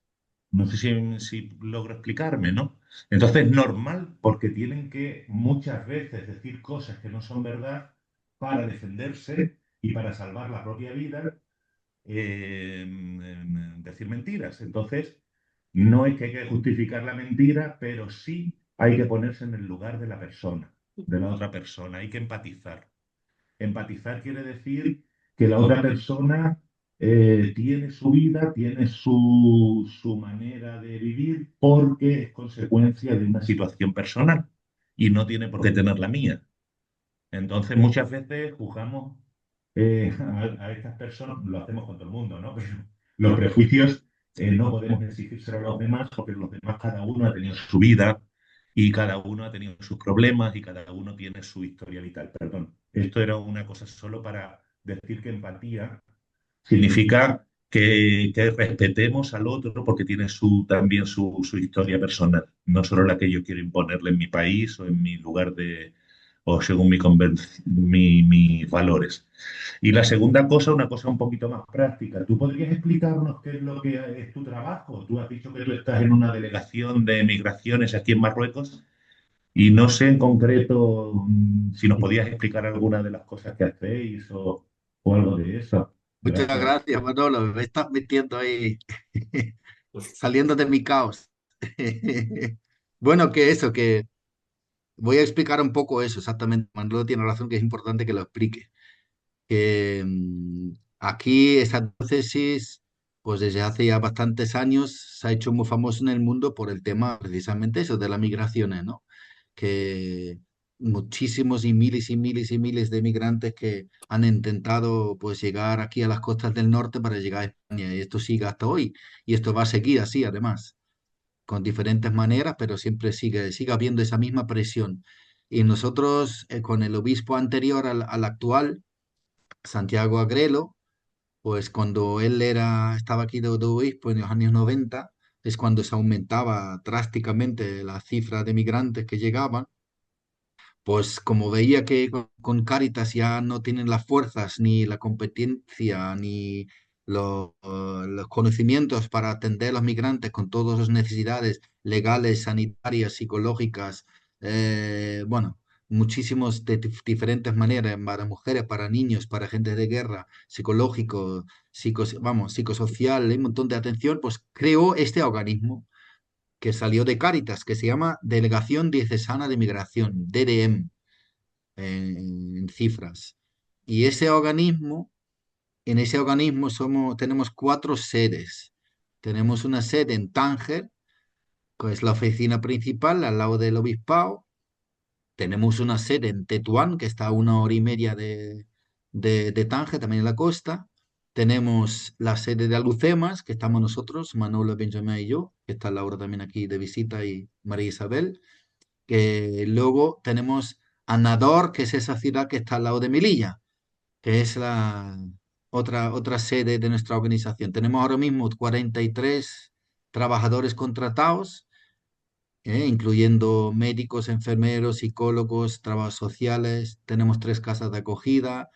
No sé si logro explicarme, ¿no? Entonces es normal porque tienen que muchas veces decir cosas que no son verdad para defenderse y para salvar la propia vida, decir mentiras. Entonces, no es que hay que justificar la mentira, pero sí hay que ponerse en el lugar de la persona, de la otra persona. Hay que empatizar. Empatizar quiere decir que la otra persona tiene su vida, tiene su manera de vivir porque es consecuencia de una situación personal y no tiene por qué tener la mía. Entonces muchas veces juzgamos a estas personas, lo hacemos con todo el mundo, ¿no? Pero los prejuicios no podemos exigírselo a los demás porque los demás cada uno ha tenido su vida y cada uno ha tenido sus problemas y cada uno tiene su historia vital. Perdón, esto era una cosa solo para decir que empatía significa que respetemos al otro porque tiene también su historia personal, no solo la que yo quiero imponerle en mi país o en mi lugar de, o según mis valores. Y la segunda cosa, una cosa un poquito más práctica. ¿Tú podrías explicarnos qué es lo que es tu trabajo? Tú has dicho que tú estás en una delegación de migraciones aquí en Marruecos y no sé en concreto si nos podías explicar alguna de las cosas que hacéis o algo de eso. Muchas Gracias. gracias, Manolo. Me estás metiendo ahí, saliendo de mi caos. Bueno, que eso, que voy a explicar un poco eso, exactamente. Manolo tiene razón que es importante que lo explique. Que aquí esa diócesis, pues desde hace ya bastantes años, se ha hecho muy famoso en el mundo por el tema precisamente eso de las migraciones, ¿no? Que muchísimos y miles y miles y miles de migrantes que han intentado pues llegar aquí a las costas del norte para llegar a España y esto sigue hasta hoy y esto va a seguir así además, con diferentes maneras, pero siempre sigue habiendo esa misma presión. Y nosotros, con el obispo anterior al actual, Santiago Agrelo, pues cuando él estaba aquí de obispo en los años 90, es cuando se aumentaba drásticamente la cifra de migrantes que llegaban, pues como veía que con Cáritas ya no tienen las fuerzas, ni la competencia, ni los conocimientos para atender a los migrantes con todas sus necesidades legales, sanitarias, psicológicas, bueno, muchísimos de diferentes maneras, para mujeres, para niños, para gente de guerra, psicológico, vamos, psicosocial, hay un montón de atención, pues creó este organismo que salió de Cáritas, que se llama Delegación Diocesana de Migración, DDM, en cifras. Y en ese organismo tenemos cuatro sedes. Tenemos una sede en Tánger, que es la oficina principal, al lado del obispado. Tenemos una sede en Tetuán, que está a 1 hora y media de Tánger, también en la costa. Tenemos la sede de Alucemas, que estamos nosotros, Manolo, Benjamín y yo, que está Laura también aquí de visita y María Isabel. Que luego tenemos a Nador, que es esa ciudad que está al lado de Melilla, que es la otra sede de nuestra organización. Tenemos ahora mismo 43 trabajadores contratados incluyendo médicos, enfermeros, psicólogos, trabajos sociales. Tenemos 3 casas de acogida,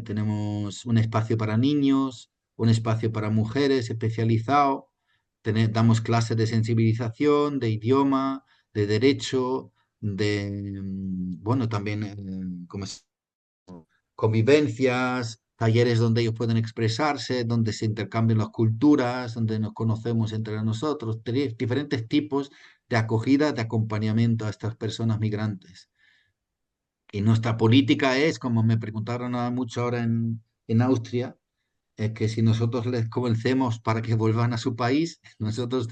tenemos un espacio para niños, un espacio para mujeres especializado. Damos clases de sensibilización, de idioma, de derecho, bueno, también convivencias, talleres donde ellos pueden expresarse, donde se intercambian las culturas, donde nos conocemos entre nosotros, diferentes tipos de acogida, de acompañamiento a estas personas migrantes. Y nuestra política es, como me preguntaron mucho ahora en Austria, es que si nosotros les convencemos para que vuelvan a su país, nosotros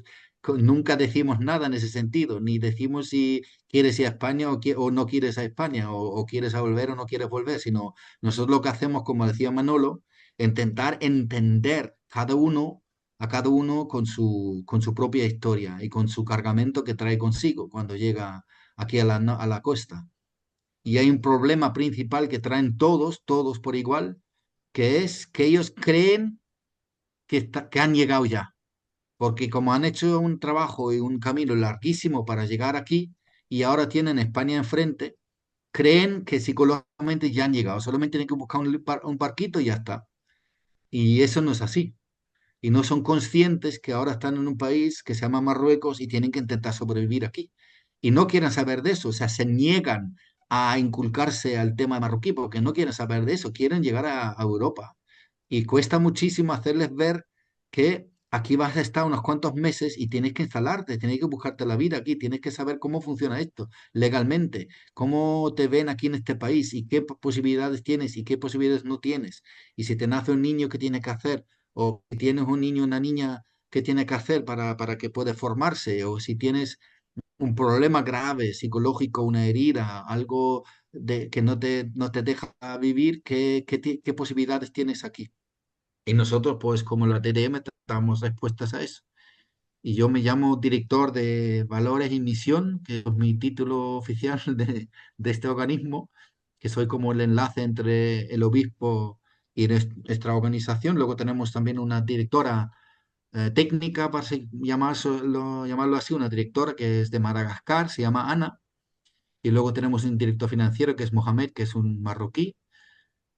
nunca decimos nada en ese sentido, ni decimos si quieres ir a España o no quieres a España, o quieres a volver o no quieres volver, sino nosotros lo que hacemos, como decía Manolo, intentar entender a cada uno con su propia historia y con su cargamento que trae consigo cuando llega aquí a a la costa. Y hay un problema principal que traen todos por igual, que es que ellos creen que han llegado ya, porque como han hecho un trabajo y un camino larguísimo para llegar aquí y ahora tienen España enfrente, creen que psicológicamente ya han llegado, solamente tienen que buscar un barquito y ya está. Y eso no es así. Y no son conscientes que ahora están en un país que se llama Marruecos y tienen que intentar sobrevivir aquí. Y no quieren saber de eso, o sea, se niegan a inculcarse al tema marroquí porque no quieren saber de eso, quieren llegar a Europa. Y cuesta muchísimo hacerles ver que aquí vas a estar unos cuantos meses y tienes que instalarte, tienes que buscarte la vida aquí, tienes que saber cómo funciona esto legalmente, cómo te ven aquí en este país y qué posibilidades tienes y qué posibilidades no tienes. Y si te nace un niño, ¿qué tienes que hacer? O si tienes un niño o una niña, ¿qué tiene que hacer para que pueda formarse? O si tienes un problema grave psicológico, una herida, algo que no te deja vivir, ¿qué posibilidades tienes aquí? Y nosotros, pues como la TDM, damos respuestas a eso. Y yo me llamo director de Valores y Misión, que es mi título oficial de este organismo, que soy como el enlace entre el obispo y nuestra organización. Luego tenemos también una directora técnica, para llamarlo así, una directora que es de Madagascar, se llama Ana. Y luego tenemos un director financiero que es Mohamed, que es un marroquí.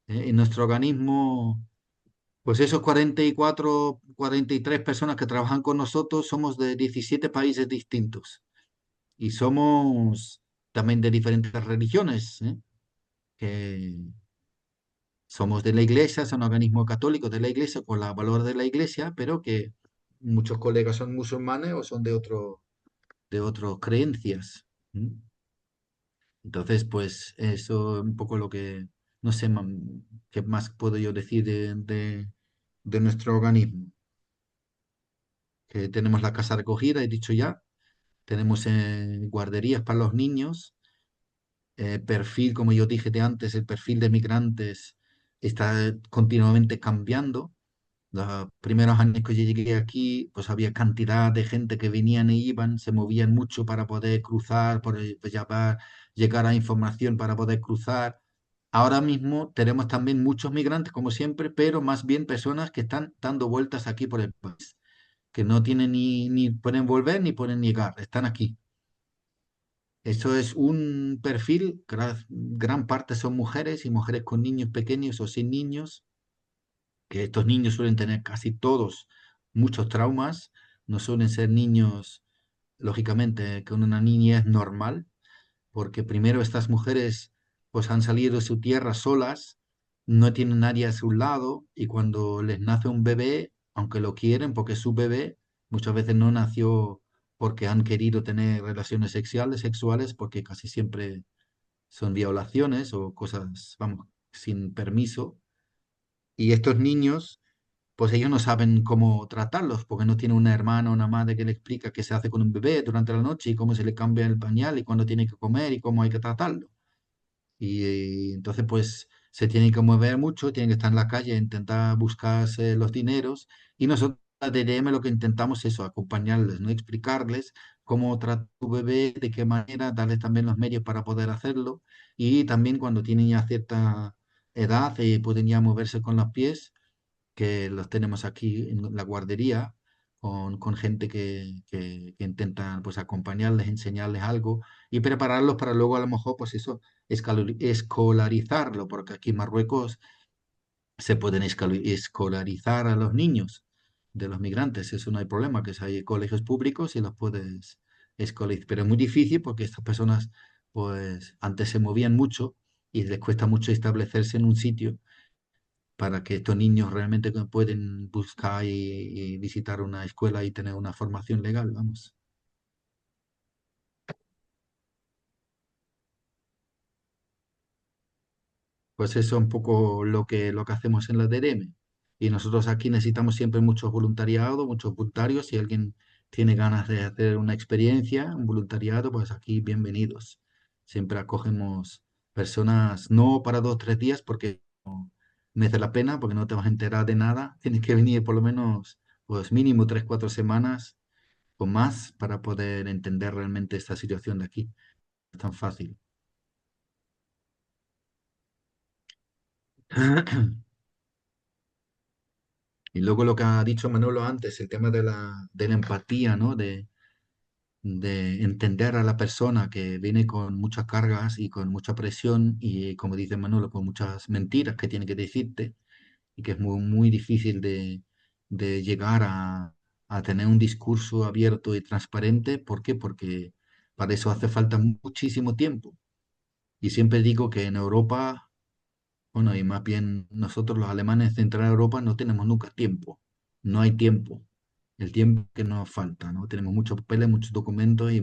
Y nuestro organismo, pues esos 44, 43 personas que trabajan con nosotros, somos de 17 países distintos y somos también de diferentes religiones, ¿eh? Que somos de la iglesia, son organismos católicos de la iglesia, con los valores de la iglesia, pero que muchos colegas son musulmanes o son de otras creencias. ¿Mm? Entonces, pues eso es un poco lo que, no sé, qué más puedo yo decir de nuestro organismo. Que tenemos la casa recogida, he dicho ya, tenemos guarderías para los niños, perfil, como yo dije de antes, el perfil de migrantes está continuamente cambiando. Los primeros años que yo llegué aquí, pues había cantidad de gente que venían e iban, se movían mucho para poder cruzar, pues, llegar a información para poder cruzar. Ahora mismo tenemos también muchos migrantes, como siempre, pero más bien personas que están dando vueltas aquí por el país, que no tienen ni pueden volver ni pueden llegar, están aquí. Eso es un perfil, gran parte son mujeres y mujeres con niños pequeños o sin niños, que estos niños suelen tener casi todos muchos traumas, no suelen ser niños, lógicamente, con una niñez normal, porque primero estas mujeres pues han salido de su tierra solas, no tienen nadie a su lado y cuando les nace un bebé, aunque lo quieren porque es su bebé, muchas veces no nació porque han querido tener relaciones sexuales, porque casi siempre son violaciones o cosas, vamos, sin permiso. Y estos niños, pues ellos no saben cómo tratarlos, porque no tienen una hermana o una madre que le explica qué se hace con un bebé durante la noche y cómo se le cambia el pañal y cuándo tiene que comer y cómo hay que tratarlo. Y entonces, pues se tienen que mover mucho, tienen que estar en la calle, intentar buscarse los dineros. Y nosotros, la DDM, lo que intentamos es eso, acompañarles, ¿no? Explicarles cómo tratar tu bebé, de qué manera, darles también los medios para poder hacerlo. Y también cuando tienen ya cierta edad y pueden ya moverse con los pies, que los tenemos aquí en la guardería, con gente que intenta pues acompañarles, enseñarles algo y prepararlos para luego a lo mejor pues eso, escolarizarlo, porque aquí en Marruecos se pueden escolarizar a los niños de los migrantes, eso no hay problema, que hay colegios públicos y los puedes escolarizar, pero es muy difícil porque estas personas pues antes se movían mucho y les cuesta mucho establecerse en un sitio para que estos niños realmente pueden buscar y visitar una escuela y tener una formación legal, vamos. Pues eso es un poco lo que hacemos en la DRM. Y nosotros aquí necesitamos siempre muchos voluntariados, muchos voluntarios. Si alguien tiene ganas de hacer una experiencia, un voluntariado, pues aquí bienvenidos. Siempre acogemos personas, no para 2 o 3 días, porque no merece la pena, porque no te vas a enterar de nada. Tienes que venir por lo menos, pues mínimo 3 o 4 semanas o más para poder entender realmente esta situación de aquí. No es tan fácil. Y luego lo que ha dicho Manolo antes, el tema de la empatía, ¿no? De entender a la persona que viene con muchas cargas y con mucha presión y, como dice Manolo, con muchas mentiras que tiene que decirte y que es muy, muy difícil de llegar a tener un discurso abierto y transparente. ¿Por qué? Porque para eso hace falta muchísimo tiempo. Y siempre digo que en Europa, bueno, y más bien nosotros los alemanes de Central Europa no tenemos nunca tiempo. No hay tiempo. El tiempo que nos falta, ¿no? Tenemos muchos papeles, muchos documentos y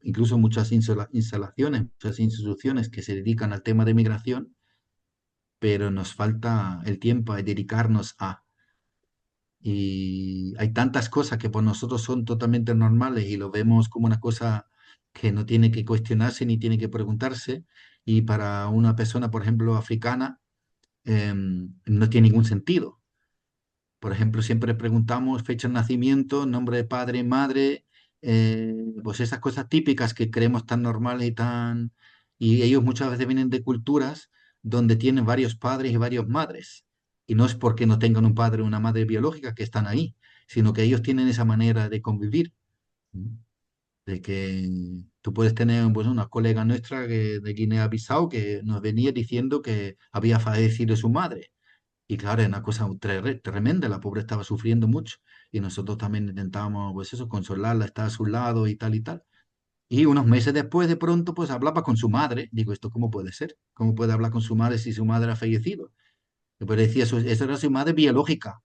incluso muchas instalaciones, muchas instituciones que se dedican al tema de migración, pero nos falta el tiempo de dedicarnos a. Y hay tantas cosas que por nosotros son totalmente normales y lo vemos como una cosa que no tiene que cuestionarse ni tiene que preguntarse. Y para una persona, por ejemplo, africana, no tiene ningún sentido. Por ejemplo, siempre preguntamos fecha de nacimiento, nombre de padre, madre, pues esas cosas típicas que creemos tan normales y tan... Y ellos muchas veces vienen de culturas donde tienen varios padres y varias madres. Y no es porque no tengan un padre o una madre biológica que están ahí, sino que ellos tienen esa manera de convivir. ¿No? De que tú puedes tener pues, una colega nuestra de Guinea-Bissau que nos venía diciendo que había fallecido su madre. Y claro, es una cosa tremenda, la pobre estaba sufriendo mucho y nosotros también intentábamos, pues eso, consolarla, estar a su lado y tal y tal. Y unos meses después, de pronto, pues hablaba con su madre. Digo, ¿esto cómo puede ser? ¿Cómo puede hablar con su madre si su madre ha fallecido? Y pues decía, esa era su madre biológica,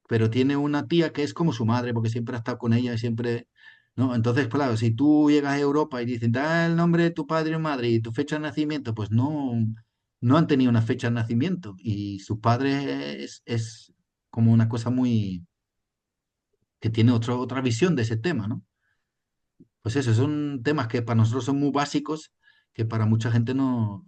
pero tiene una tía que es como su madre, porque siempre ha estado con ella y siempre, ¿no? Entonces, claro, si tú llegas a Europa y dicen, da el nombre de tu padre o madre y tu fecha de nacimiento, pues no han tenido una fecha de nacimiento y su padre es como una cosa muy, que tiene otra visión de ese tema, ¿no? Pues eso, son temas que para nosotros son muy básicos, que para mucha gente no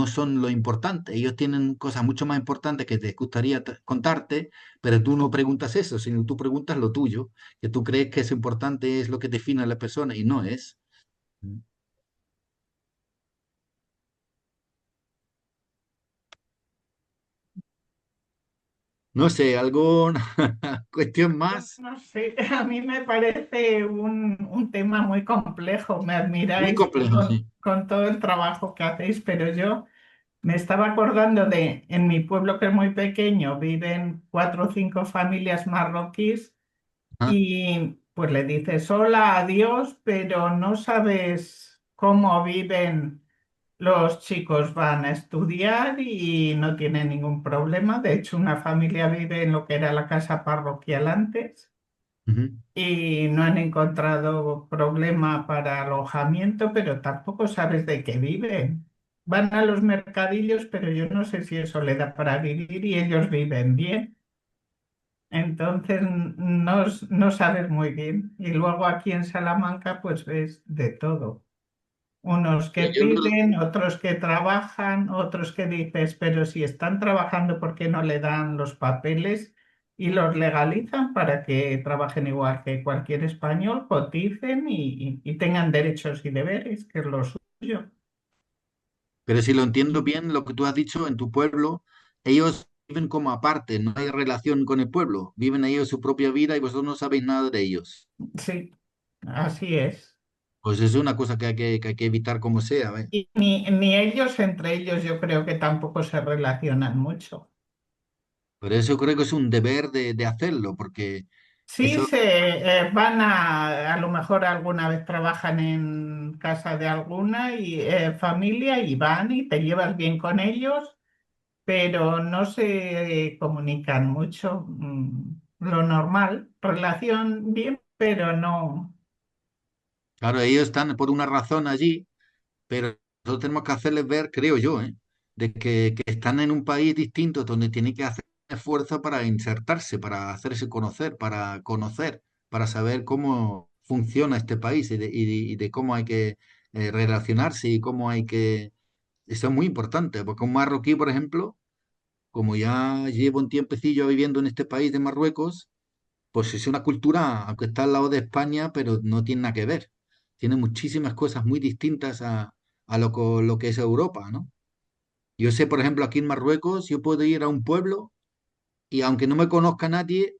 son lo importante. Ellos tienen cosas mucho más importantes que te gustaría contarte, pero tú no preguntas eso, sino tú preguntas lo tuyo, que tú crees que es importante, es lo que define a la persona y no es. No sé, ¿alguna cuestión Pues más? no sé, a mí me parece un tema muy complejo. Me Muy admiráis complejo, sí. con todo el trabajo que hacéis, pero yo me estaba acordando de, en mi pueblo que es muy pequeño, viven 4 o 5 familias marroquíes Ah, y pues le dices hola, adiós, pero no sabes cómo viven. Los chicos van a estudiar y no tienen ningún problema. De hecho, una familia vive en lo que era la casa parroquial antes ujú. y no han encontrado problema para alojamiento, pero tampoco sabes de qué viven. Van a los mercadillos, pero yo no sé si eso le da para vivir y ellos viven bien. Entonces no sabes muy bien. Y luego aquí en Salamanca pues ves de todo. Unos que Yo no, piden, otros que trabajan, otros que dices, pero si están trabajando, ¿por qué no le dan los papeles y los legalizan para que trabajen igual que cualquier español, coticen y tengan derechos y deberes, que es lo suyo? pero si lo entiendo bien, lo que tú has dicho en tu pueblo, ellos viven como aparte, no hay relación con el pueblo, viven ellos su propia vida y vosotros no sabéis nada de ellos. Sí, así es. Pues eso es una cosa que hay que evitar como sea, ¿ves? Y ni ellos entre ellos yo creo que tampoco se relacionan mucho. Por eso creo que es un deber de hacerlo, porque Sí, eso, se van a lo mejor alguna vez trabajan en casa de alguna y, familia y van y te llevas bien con ellos, pero no se comunican mucho. Lo normal, relación bien, pero no. claro, ellos están por una razón allí, pero nosotros tenemos que hacerles ver, creo yo, ¿eh? De que están en un país distinto donde tienen que hacer esfuerzo para insertarse, para hacerse conocer, para saber cómo funciona este país y de cómo hay que relacionarse y cómo hay que... Eso es muy importante, porque un marroquí, por ejemplo, como ya llevo un tiempecillo viviendo en este país de Marruecos, pues es una cultura, aunque está al lado de España, pero no tiene nada que ver. Tiene muchísimas cosas muy distintas a lo que es Europa, ¿no? Yo sé, por ejemplo, aquí en Marruecos, yo puedo ir a un pueblo y aunque no me conozca nadie,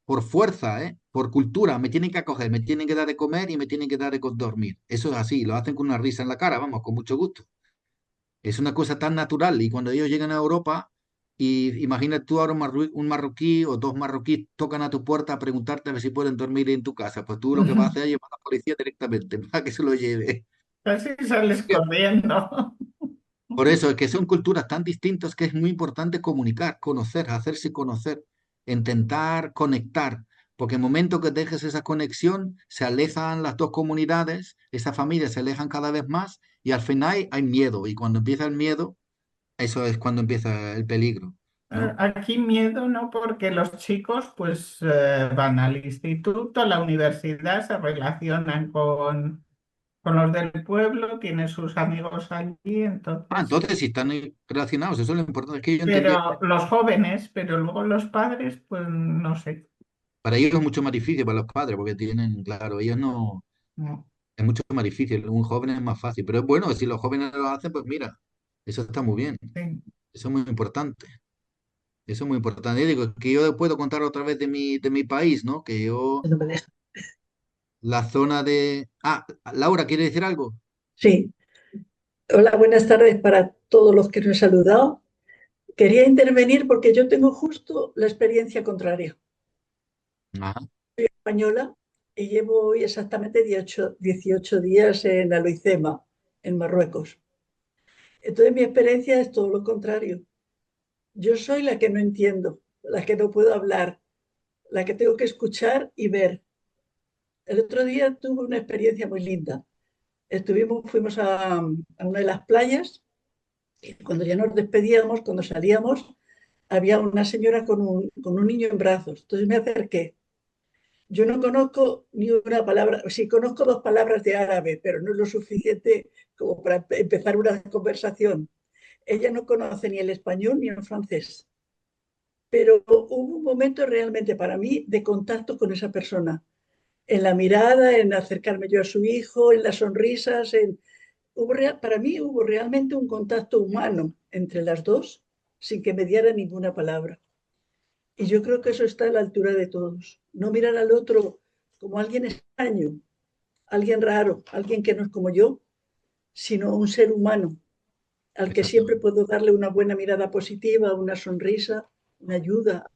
por fuerza, ¿eh? Por cultura, me tienen que acoger, me tienen que dar de comer y me tienen que dar de dormir. Eso es así, lo hacen con una risa en la cara, vamos, con mucho gusto. Es una cosa tan natural y cuando ellos llegan a Europa, y imagina tú ahora un marroquí o dos marroquíes tocan a tu puerta a preguntarte a ver si pueden dormir en tu casa, pues tú lo que vas a hacer es llamar a la policía directamente para que se lo lleve. Casi sales corriendo. Por eso es que son culturas tan distintas que es muy importante comunicar, conocer, hacerse conocer, intentar conectar, porque en el momento que dejes esa conexión, se alejan las dos comunidades, esas familias se alejan cada vez más y al final hay miedo y cuando empieza el miedo, eso es cuando empieza el peligro, ¿no? Aquí miedo, ¿no? Porque los chicos pues van al instituto, a la universidad, se relacionan con los del pueblo, tienen sus amigos allí, Ah, entonces, entonces si están relacionados, eso es lo importante, es que yo entendía, pero los jóvenes, pero luego los padres, pues no sé. para ellos es mucho más difícil, para los padres, porque tienen, claro, ellos no, No, es mucho más difícil, un joven es más fácil, pero es bueno, si los jóvenes lo hacen, pues mira, eso está muy bien, sí. eso es muy importante, eso es muy importante. Y digo, que yo puedo contar otra vez de mi país, ¿no? Que yo, No me deja. la zona de... Ah, Laura, ¿quiere decir algo? Sí. Hola, buenas tardes para todos los que nos he saludado. Quería intervenir porque yo tengo justo la experiencia contraria. Ajá. Española y llevo hoy exactamente 18 días en Aloicema, en Marruecos. Entonces mi experiencia es todo lo contrario. Yo soy la que no entiendo, la que no puedo hablar, la que tengo que escuchar y ver. El otro día tuve una experiencia muy linda. Fuimos a una de las playas y cuando ya nos despedíamos, cuando salíamos, había una señora con un niño en brazos. Entonces me acerqué. Yo no conozco ni una palabra, sí conozco dos palabras de árabe, pero no es lo suficiente como para empezar una conversación. Ella no conoce ni el español ni el francés, pero hubo un momento realmente para mí de contacto con esa persona, en la mirada, en acercarme yo a su hijo, en las sonrisas, para mí hubo realmente un contacto humano entre las dos sin que mediara ninguna palabra. Y yo creo que eso está a la altura de todos. No mirar al otro como alguien extraño, alguien raro, alguien que no es como yo, sino un ser humano al que siempre Exactamente. puedo darle una buena mirada positiva, una sonrisa, una ayuda.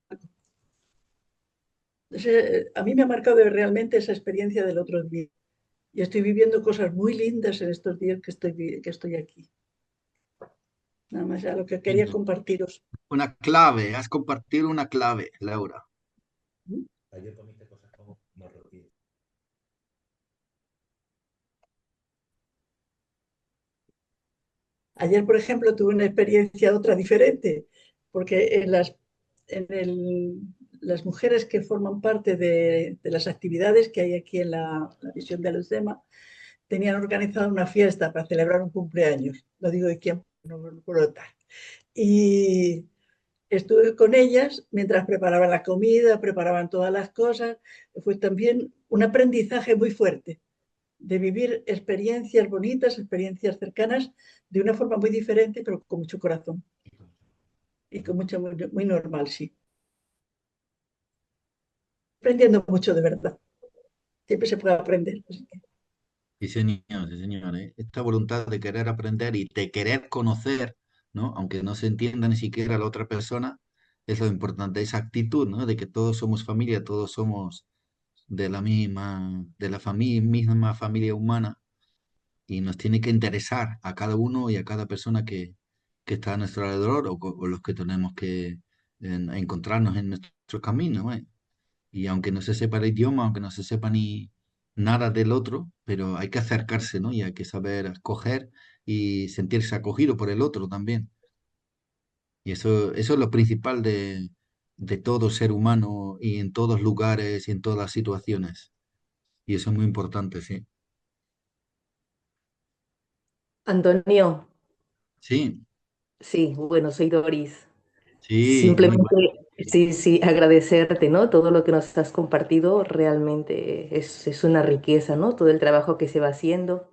A mí me ha marcado realmente esa experiencia del otro día. Y estoy viviendo cosas muy lindas en estos días que estoy aquí. Nada más ya lo que quería compartiros. Una clave, has compartido una clave, Laura. Ayer comiste cosas como marroquí. Ayer, por ejemplo, tuve una experiencia otra diferente, porque las mujeres que forman parte de las actividades que hay aquí en la visión de Alucema tenían organizado una fiesta para celebrar un cumpleaños. No digo de quién, no por tal. Y estuve con ellas mientras preparaban la comida, preparaban todas las cosas. Fue también un aprendizaje muy fuerte de vivir experiencias bonitas, experiencias cercanas, de una forma muy diferente, pero con mucho corazón. y con mucha, muy, muy normal, sí. Aprendiendo mucho de verdad. Siempre se puede aprender. Así que, Sí, señor, ¿eh? Esta voluntad de querer aprender y de querer conocer, ¿no? Aunque no se entienda ni siquiera la otra persona, es lo importante, esa actitud, ¿no? De que todos somos familia, todos somos de la misma familia humana y nos tiene que interesar a cada uno y a cada persona que está a nuestro alrededor o los que tenemos que encontrarnos en nuestro camino, ¿eh? Y aunque no se sepa el idioma, aunque no se sepa ni nada del otro, pero hay que acercarse, ¿no? Y hay que saber escoger y sentirse acogido por el otro también. Y eso es lo principal de todo ser humano y en todos lugares y en todas situaciones. Y eso es muy importante, sí. Antonio, Sí, sí, bueno, soy Doris. sí, muy Simplemente, bueno. sí, sí, agradecerte, ¿no? Todo lo que nos has compartido realmente es una riqueza, ¿no? Todo el trabajo que se va haciendo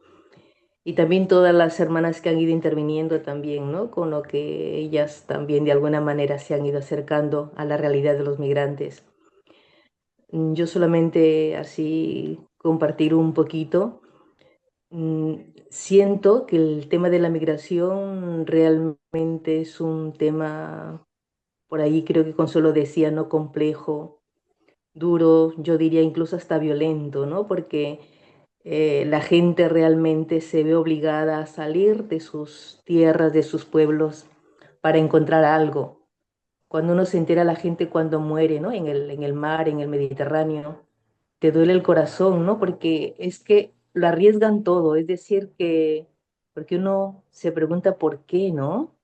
y también todas las hermanas que han ido interviniendo también, ¿no? Con lo que ellas también de alguna manera se han ido acercando a la realidad de los migrantes. Yo solamente así compartir un poquito. Mm, Siento que el tema de la migración realmente es un tema, por ahí creo que Consuelo decía, no complejo, duro, yo diría incluso hasta violento, ¿no? Porque la gente realmente se ve obligada a salir de sus tierras, de sus pueblos, para encontrar algo. Cuando uno se entera la gente cuando muere, ¿no? En el mar, en el Mediterráneo, te duele el corazón, ¿no? Porque es que lo arriesgan todo, es decir, que, porque uno se pregunta por qué, ¿no?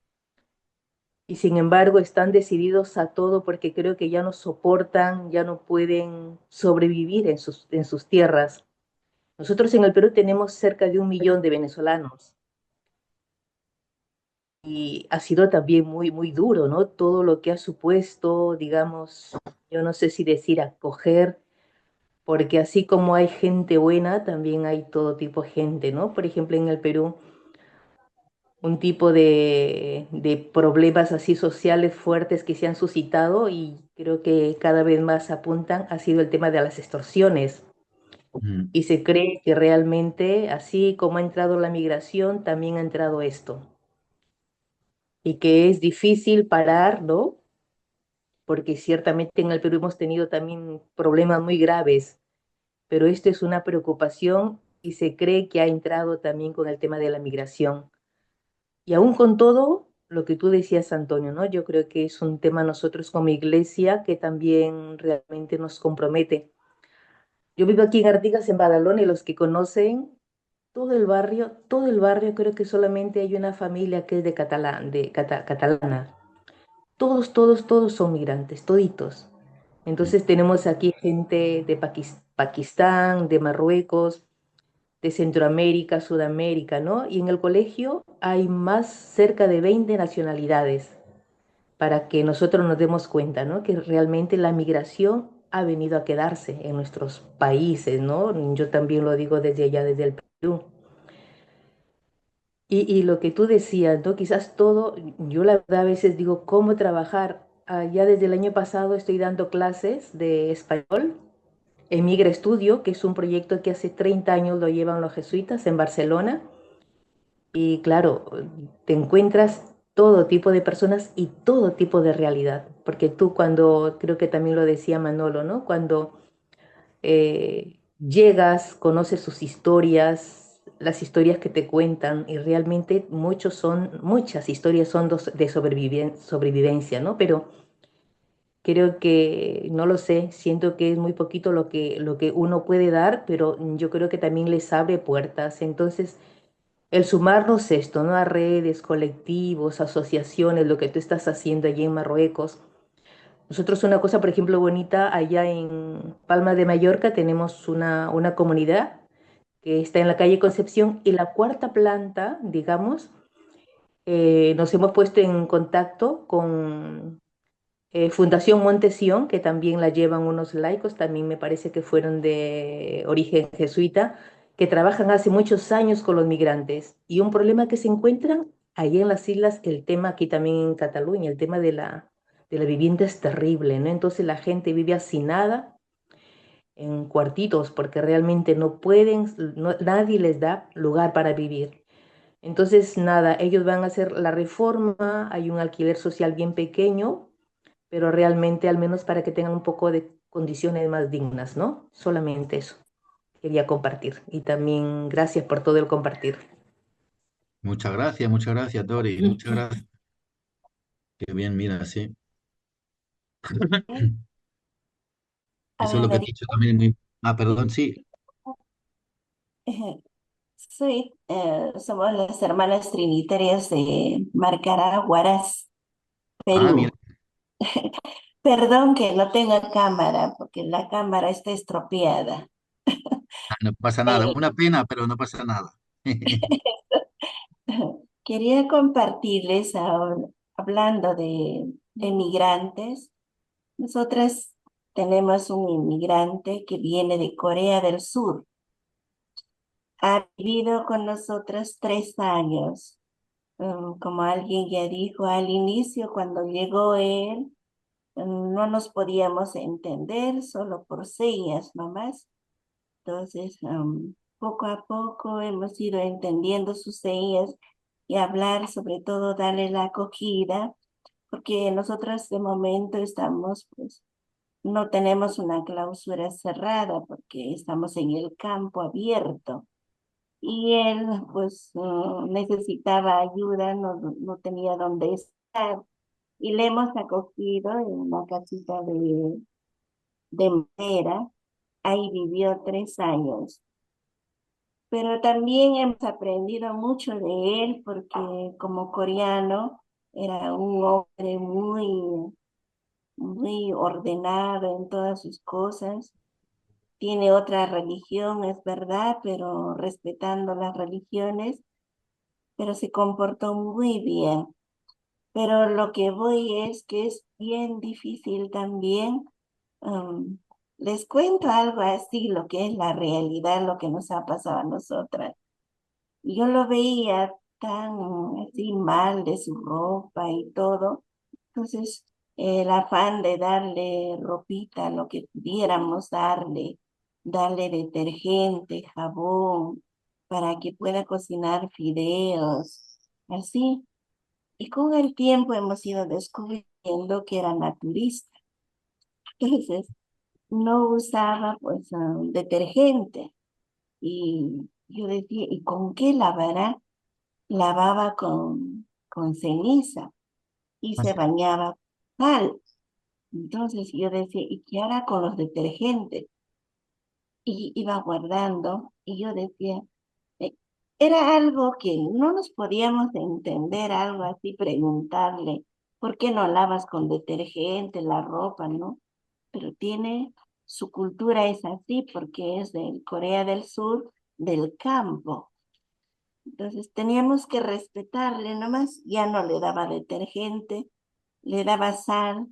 Y sin embargo están decididos a todo porque creo que ya no soportan, ya no pueden sobrevivir en sus tierras. Nosotros en el Perú tenemos cerca de 1 millón de venezolanos y ha sido también muy, muy duro, ¿no? Todo lo que ha supuesto, digamos, yo no sé si decir acoger, porque así como hay gente buena, también hay todo tipo de gente, ¿no? Por ejemplo, en el Perú, un tipo de problemas así sociales fuertes que se han suscitado y creo que cada vez más apuntan ha sido el tema de las extorsiones. Mm. Y se cree que realmente, así como ha entrado la migración, también ha entrado esto. Y que es difícil parar, ¿no? Porque ciertamente en el Perú hemos tenido también problemas muy graves, pero esto es una preocupación y se cree que ha entrado también con el tema de la migración. Y aún con todo, lo que tú decías, Antonio, ¿no? Yo creo que es un tema nosotros como iglesia que también realmente nos compromete. Yo vivo aquí en Artigas, en Badalona, y los que conocen todo el barrio, creo que solamente hay una familia que es de, catalana. Todos, todos, todos son migrantes, toditos. Mm. Entonces tenemos aquí gente de Pakistán, de Marruecos, de Centroamérica, Sudamérica, ¿no? Y en el colegio hay más cerca de 20 nacionalidades para que nosotros nos demos cuenta, ¿no? Que realmente la migración ha venido a quedarse en nuestros países, ¿no? Yo también lo digo desde allá, desde el Perú. Y lo que tú decías, ¿no? Quizás todo, yo la verdad a veces digo, ¿cómo trabajar? Ya desde el año pasado estoy dando clases de español en Migra Estudio, que es un proyecto que hace 30 años lo llevan los jesuitas en Barcelona. Y claro, te encuentras todo tipo de personas y todo tipo de realidad, porque tú cuando, creo que también lo decía Manolo, ¿no? Cuando llegas, conoces sus historias, las historias que te cuentan, y realmente muchas historias son de sobrevivencia, ¿no? Pero creo que, no lo sé, siento que es muy poquito lo que uno puede dar, pero yo creo que también les abre puertas. Entonces, el sumarnos esto, ¿no? A redes, colectivos, asociaciones, lo que tú estás haciendo allí en Marruecos. Nosotros una cosa, por ejemplo, bonita, allá en Palma de Mallorca tenemos una comunidad que está en la calle Concepción y la cuarta planta, digamos, nos hemos puesto en contacto con Fundación Montesión, que también la llevan unos laicos, también me parece que fueron de origen jesuita, que trabajan hace muchos años con los migrantes. Y un problema que se encuentran ahí en las islas el tema, aquí también en Cataluña, el tema de la vivienda es terrible, ¿no? Entonces la gente vive hacinada en cuartitos porque realmente no pueden, nadie les da lugar para vivir. Entonces, nada, ellos van a hacer la reforma, hay un alquiler social bien pequeño, pero realmente al menos para que tengan un poco de condiciones más dignas, ¿no? Solamente eso quería compartir. Y también gracias por todo el compartir. Muchas gracias, Dori. Muchas gracias. Qué bien, mira, sí. Eso es lo que has Amerita, dicho también es muy... Ah, perdón, sí. soy, somos las hermanas trinitarias de Marcará, Huaraz, Ah, mira, Perú. Perdón que no tenga cámara, porque la cámara está estropeada. no pasa nada. Eh, Una pena, pero no pasa nada. Quería compartirles, hablando de migrantes, nosotras tenemos un inmigrante que viene de Corea del Sur. Ha vivido con nosotros 3 años. Como alguien ya dijo al inicio, cuando llegó él, no nos podíamos entender solo por señas nomás. Entonces, poco a poco hemos ido entendiendo sus señas y hablar, sobre todo darle la acogida, porque nosotros de momento estamos, pues, no tenemos una clausura cerrada porque estamos en el campo abierto. Y él, pues, necesitaba ayuda, no tenía dónde estar. Y le hemos acogido en una casita de madera. Ahí vivió 3 años. Pero también hemos aprendido mucho de él porque como coreano era un hombre muy ordenado en todas sus cosas. Tiene otra religión, es verdad, pero respetando las religiones, pero se comportó muy bien. Pero lo que voy es que es bien difícil también. um, Les cuento algo así, lo que es la realidad, lo que nos ha pasado a nosotras. Yo lo veía tan así mal de su ropa y todo. Entonces, el afán de darle ropita, lo que pudiéramos darle, darle detergente, jabón, para que pueda cocinar fideos, así. Y con el tiempo hemos ido descubriendo que era naturista. Entonces, no usaba pues detergente. Y yo decía, ¿y con qué lavará? Lavaba con ceniza y se bañaba con sal. Entonces yo decía, ¿y qué hará con los detergentes? Y iba guardando y yo decía, eh, era algo que no nos podíamos entender, algo así, preguntarle, ¿por qué no lavas con detergente la ropa, no? Pero tiene, su cultura es así porque es de Corea del Sur, del campo. Entonces teníamos que respetarle nomás, ya no le daba detergente, le daba sal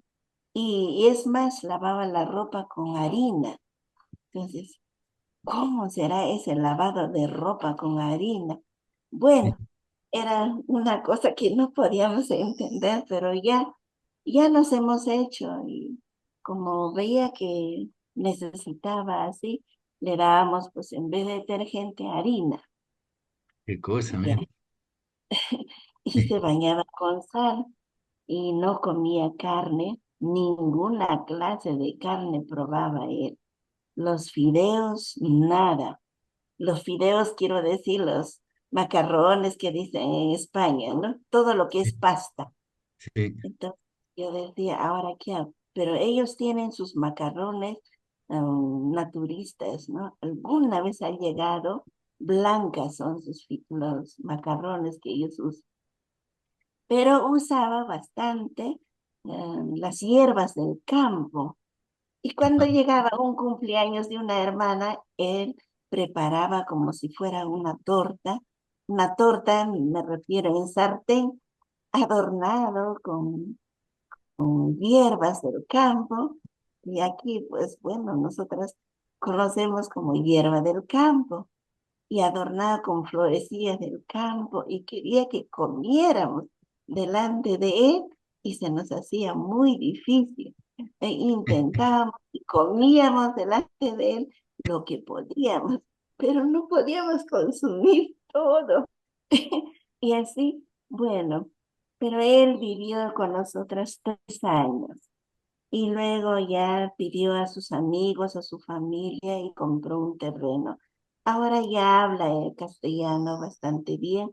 y es más, lavaba la ropa con harina. Entonces, ¿cómo será ese lavado de ropa con harina? Bueno, era una cosa que no podíamos entender, pero ya nos hemos hecho y como veía que necesitaba así, le dábamos pues en vez de detergente harina. Qué cosa, Ya. mira. Y se bañaba con sal y no comía carne, ninguna clase de carne probaba él. Los fideos, nada. Los fideos, quiero decir, los macarrones que dicen en España, ¿no? Todo lo que es pasta. Sí, Entonces yo decía, ¿ahora qué hago? Pero ellos tienen sus macarrones naturistas, ¿no? Alguna vez ha llegado, blancas son los macarrones que ellos usan, pero usaba bastante las hierbas del campo. Y cuando llegaba un cumpleaños de una hermana, él preparaba como si fuera una torta, me refiero en sartén, adornado con hierbas del campo. Y aquí, pues bueno, nosotras conocemos como hierba del campo. y adornada con florecillas del campo y quería que comiéramos delante de él y se nos hacía muy difícil. Intentábamos y comíamos delante de él lo que podíamos, pero no podíamos consumir todo. Y así, bueno, pero él vivió con nosotros 3 años y luego ya pidió a sus amigos, a su familia y compró un terreno. Ahora ya habla el castellano bastante bien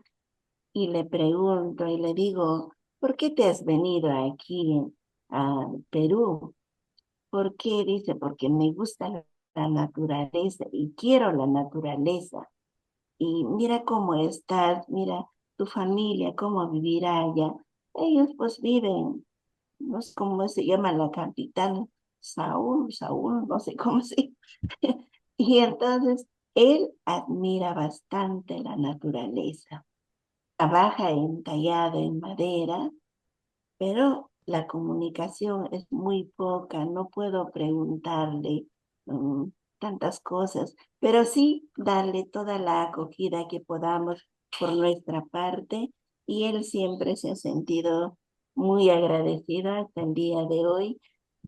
y le pregunto y le digo, ¿por qué te has venido aquí a Perú? ¿Por qué? Dice, porque me gusta la naturaleza y quiero la naturaleza. Y mira cómo estás, mira tu familia, cómo vivirá allá. Ellos pues viven, no sé cómo se llama la capital, Saúl, no sé cómo se. Y entonces él admira bastante la naturaleza. Trabaja entallado en madera, pero la comunicación es muy poca, no puedo preguntarle mm, tantas cosas, pero sí darle toda la acogida que podamos por nuestra parte y él siempre se ha sentido muy agradecido hasta el día de hoy.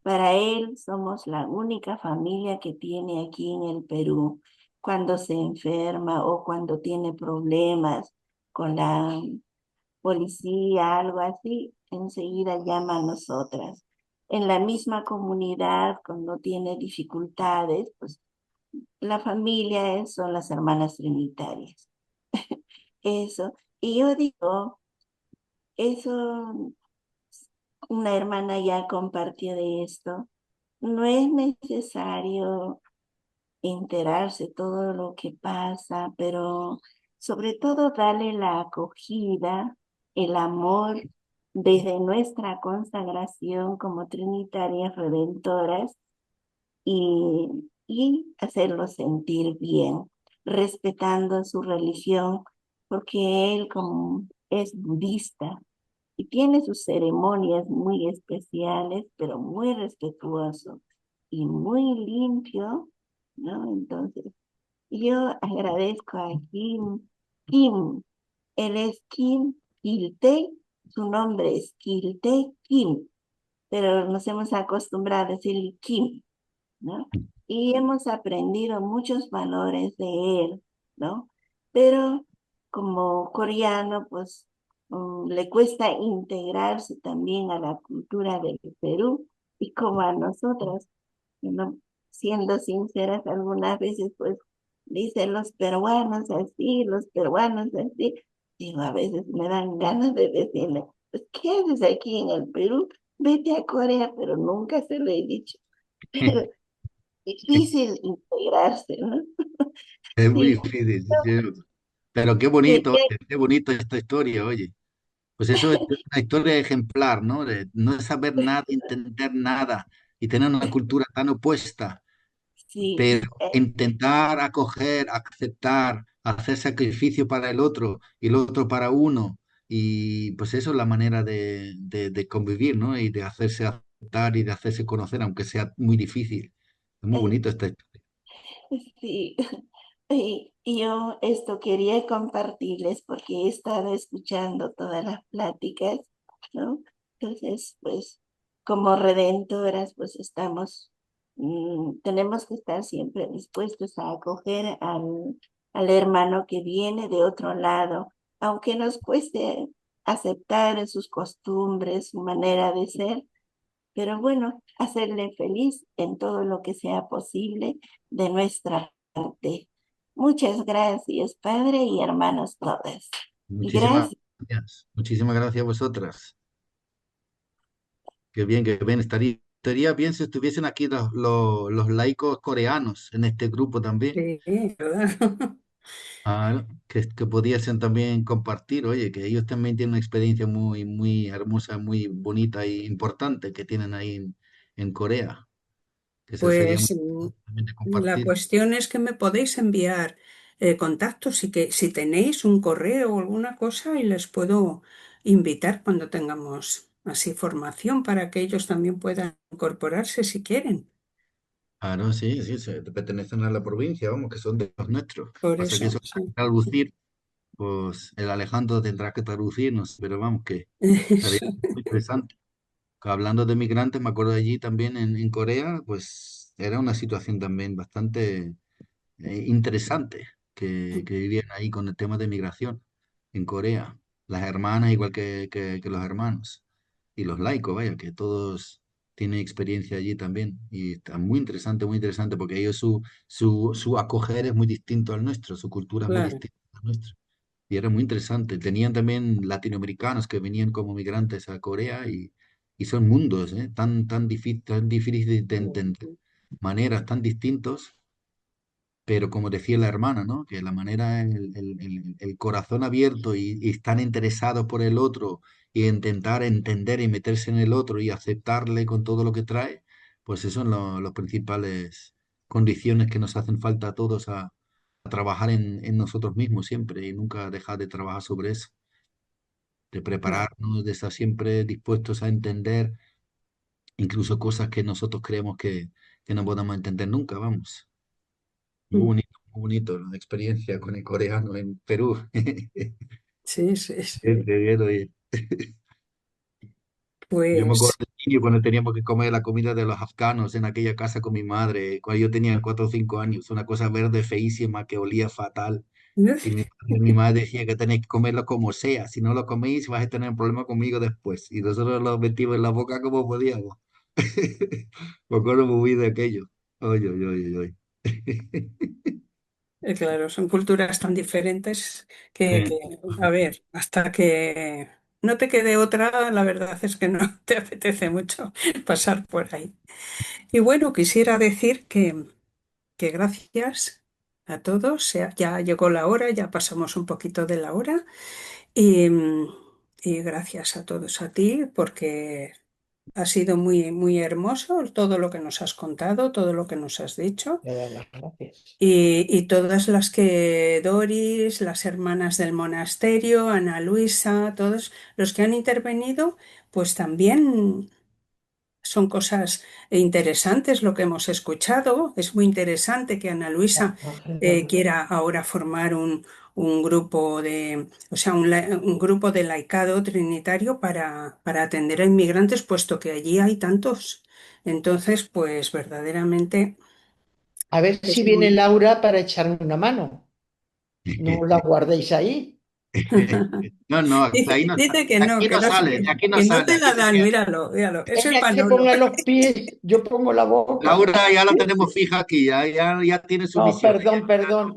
Para él somos la única familia que tiene aquí en el Perú. Cuando se enferma o cuando tiene problemas con la policía, algo así, enseguida llama a nosotras. En la misma comunidad, cuando tiene dificultades, pues la familia son las hermanas trinitarias. Eso. Y yo digo, eso, una hermana ya compartió de esto. No es necesario enterarse todo lo que pasa, pero sobre todo darle la acogida, el amor desde nuestra consagración como trinitarias redentoras y hacerlo sentir bien, respetando su religión, porque él como es budista y tiene sus ceremonias muy especiales, pero muy respetuoso y muy limpio, ¿no? Entonces, yo agradezco a Kim, él es Kim Kilte, su nombre es Kilte Kim, pero nos hemos acostumbrado a decir Kim, ¿no? Y hemos aprendido muchos valores de él, ¿no? Pero como coreano, pues le cuesta integrarse también a la cultura del Perú y como a nosotros, ¿no? Siendo sinceras, algunas veces pues dicen los peruanos así, los peruanos así. Digo, a veces me dan ganas de decirle, pues, ¿qué haces aquí en el Perú? Vete a Corea, pero nunca se lo he dicho. Pero difícil integrarse, ¿no? Es muy Sí, difícil, sí, sí. Pero sí, qué bonito esta historia, oye. Pues eso es una historia ejemplar, ¿no? De no saber nada, entender nada y tener una cultura tan opuesta, sí, pero intentar acoger, aceptar, hacer sacrificio para el otro y el otro para uno. Y pues eso es la manera de convivir, ¿no? Y de hacerse aceptar y de hacerse conocer, aunque sea muy difícil. Es muy bonito esta historia. sí. Y yo esto quería compartirles porque he estado escuchando todas las pláticas, ¿no? Entonces, pues, como redentoras, pues tenemos que estar siempre dispuestos a acoger al hermano que viene de otro lado, aunque nos cueste aceptar sus costumbres, su manera de ser, pero bueno, hacerle feliz en todo lo que sea posible de nuestra parte. Muchas gracias, Padre y hermanos todas. Y Muchísimas gracias. gracias. Muchísimas gracias a vosotras. Qué bien. Estaría bien si estuviesen aquí los laicos coreanos en este grupo también. Sí, ¿verdad? Ah, que pudiesen también compartir, oye, que ellos también tienen una experiencia muy hermosa, muy bonita y importante que tienen ahí en Corea, que eso sería muy Pues importante también de la compartir. cuestión es que me podéis enviar contactos y que si tenéis un correo o alguna cosa y les puedo invitar cuando tengamos así formación para que ellos también puedan incorporarse si quieren. Claro, sí, sí, pertenecen a la provincia, vamos, que son de los nuestros. Por Pasa que eso, eso para sí. traducir, pues el Alejandro tendrá que traducirnos, pero vamos, que estaría Eso. muy interesante. Hablando de migrantes, me acuerdo allí también en Corea, pues era una situación también bastante interesante que vivían ahí con el tema de migración en Corea. Las hermanas, igual que los hermanos. Y los laicos, vaya, que todos tienen experiencia allí también. Y está muy interesante, porque ellos su acoger es muy distinto al nuestro, su cultura es muy Claro, distinta al nuestro. Y era muy interesante. Tenían también latinoamericanos que venían como migrantes a Corea y son mundos, tan difíciles de entender, maneras tan distintos, pero como decía la hermana, ¿no? Que la manera, el corazón abierto y estar interesados por el otro y intentar entender y meterse en el otro y aceptarle con todo lo que trae, pues eso son las principales condiciones que nos hacen falta a todos a trabajar en nosotros mismos siempre y nunca dejar de trabajar sobre eso, de claro. prepararnos, de estar siempre dispuestos a entender incluso cosas que nosotros creemos que no podemos entender nunca, vamos. Muy bonito la experiencia con el coreano en Perú. Sí, sí, sí. Qué bien, oye. Yo me acuerdo Pues, de niño cuando teníamos que comer la comida de los afganos en aquella casa con mi madre, cuando yo tenía 4 o 5 años, una cosa verde feísima que olía fatal. Y mi madre decía que tenéis que comerlo como sea, si no lo coméis vais a tener un problema conmigo después. Y nosotros lo metimos en la boca como podíamos. Me acuerdo muy bien de aquello. Oye, oye, oye, oye. claro, son culturas tan diferentes Eh, a ver, hasta que no te quede otra, la verdad es que no te apetece mucho pasar por ahí. Y bueno, quisiera decir que gracias a todos. Ya llegó la hora, ya pasamos un poquito de la hora. Y, y gracias a todos, a ti, porque ha sido muy, muy hermoso todo lo que nos has contado, todo lo que nos has dicho. Le doy las gracias. Y todas las que Doris, las hermanas del monasterio, Ana Luisa, todos los que han intervenido, pues también son cosas interesantes lo que hemos escuchado. Es muy interesante que Ana Luisa Ángel, dame. quiera ahora formar un grupo o sea, un grupo de laicado trinitario para atender a inmigrantes, puesto que allí hay tantos. Entonces, pues verdaderamente A ver si es viene muy... Laura para echarme una mano. No la guardéis ahí. No, no, Dice, dice de aquí que no no, sale, de aquí no que no sale, te aquí la se dan, queda. míralo, míralo. Eso es Ella que Manolo. ponga los pies, yo pongo la boca. Laura ya la tenemos fija aquí, ya tiene su No, misión. perdón, perdón.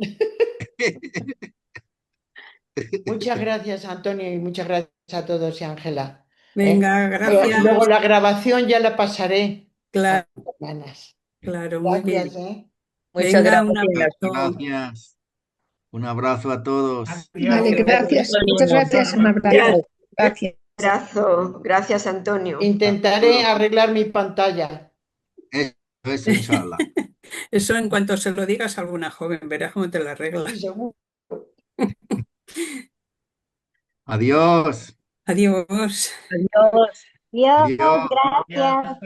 Muchas gracias, Antonio, y muchas gracias a todos y Ángela. Venga, Luego gracias. la grabación ya la pasaré a Claro, mis hermanas. claro, muy Gracias, bien. ¿eh? Muchas Venga, un gracias. abrazo. Gracias. Un abrazo a todos. Adiós. Vale, gracias. Muchas gracias. Un Gracias. abrazo. Gracias. Abrazo. Gracias, Antonio. Intentaré arreglar mi pantalla. Eso, inshallah. Eso en cuanto se lo digas a alguna joven, verás cómo te la Sí, arregla. seguro. Adiós. Adiós. Adiós. Dios, Adiós. gracias.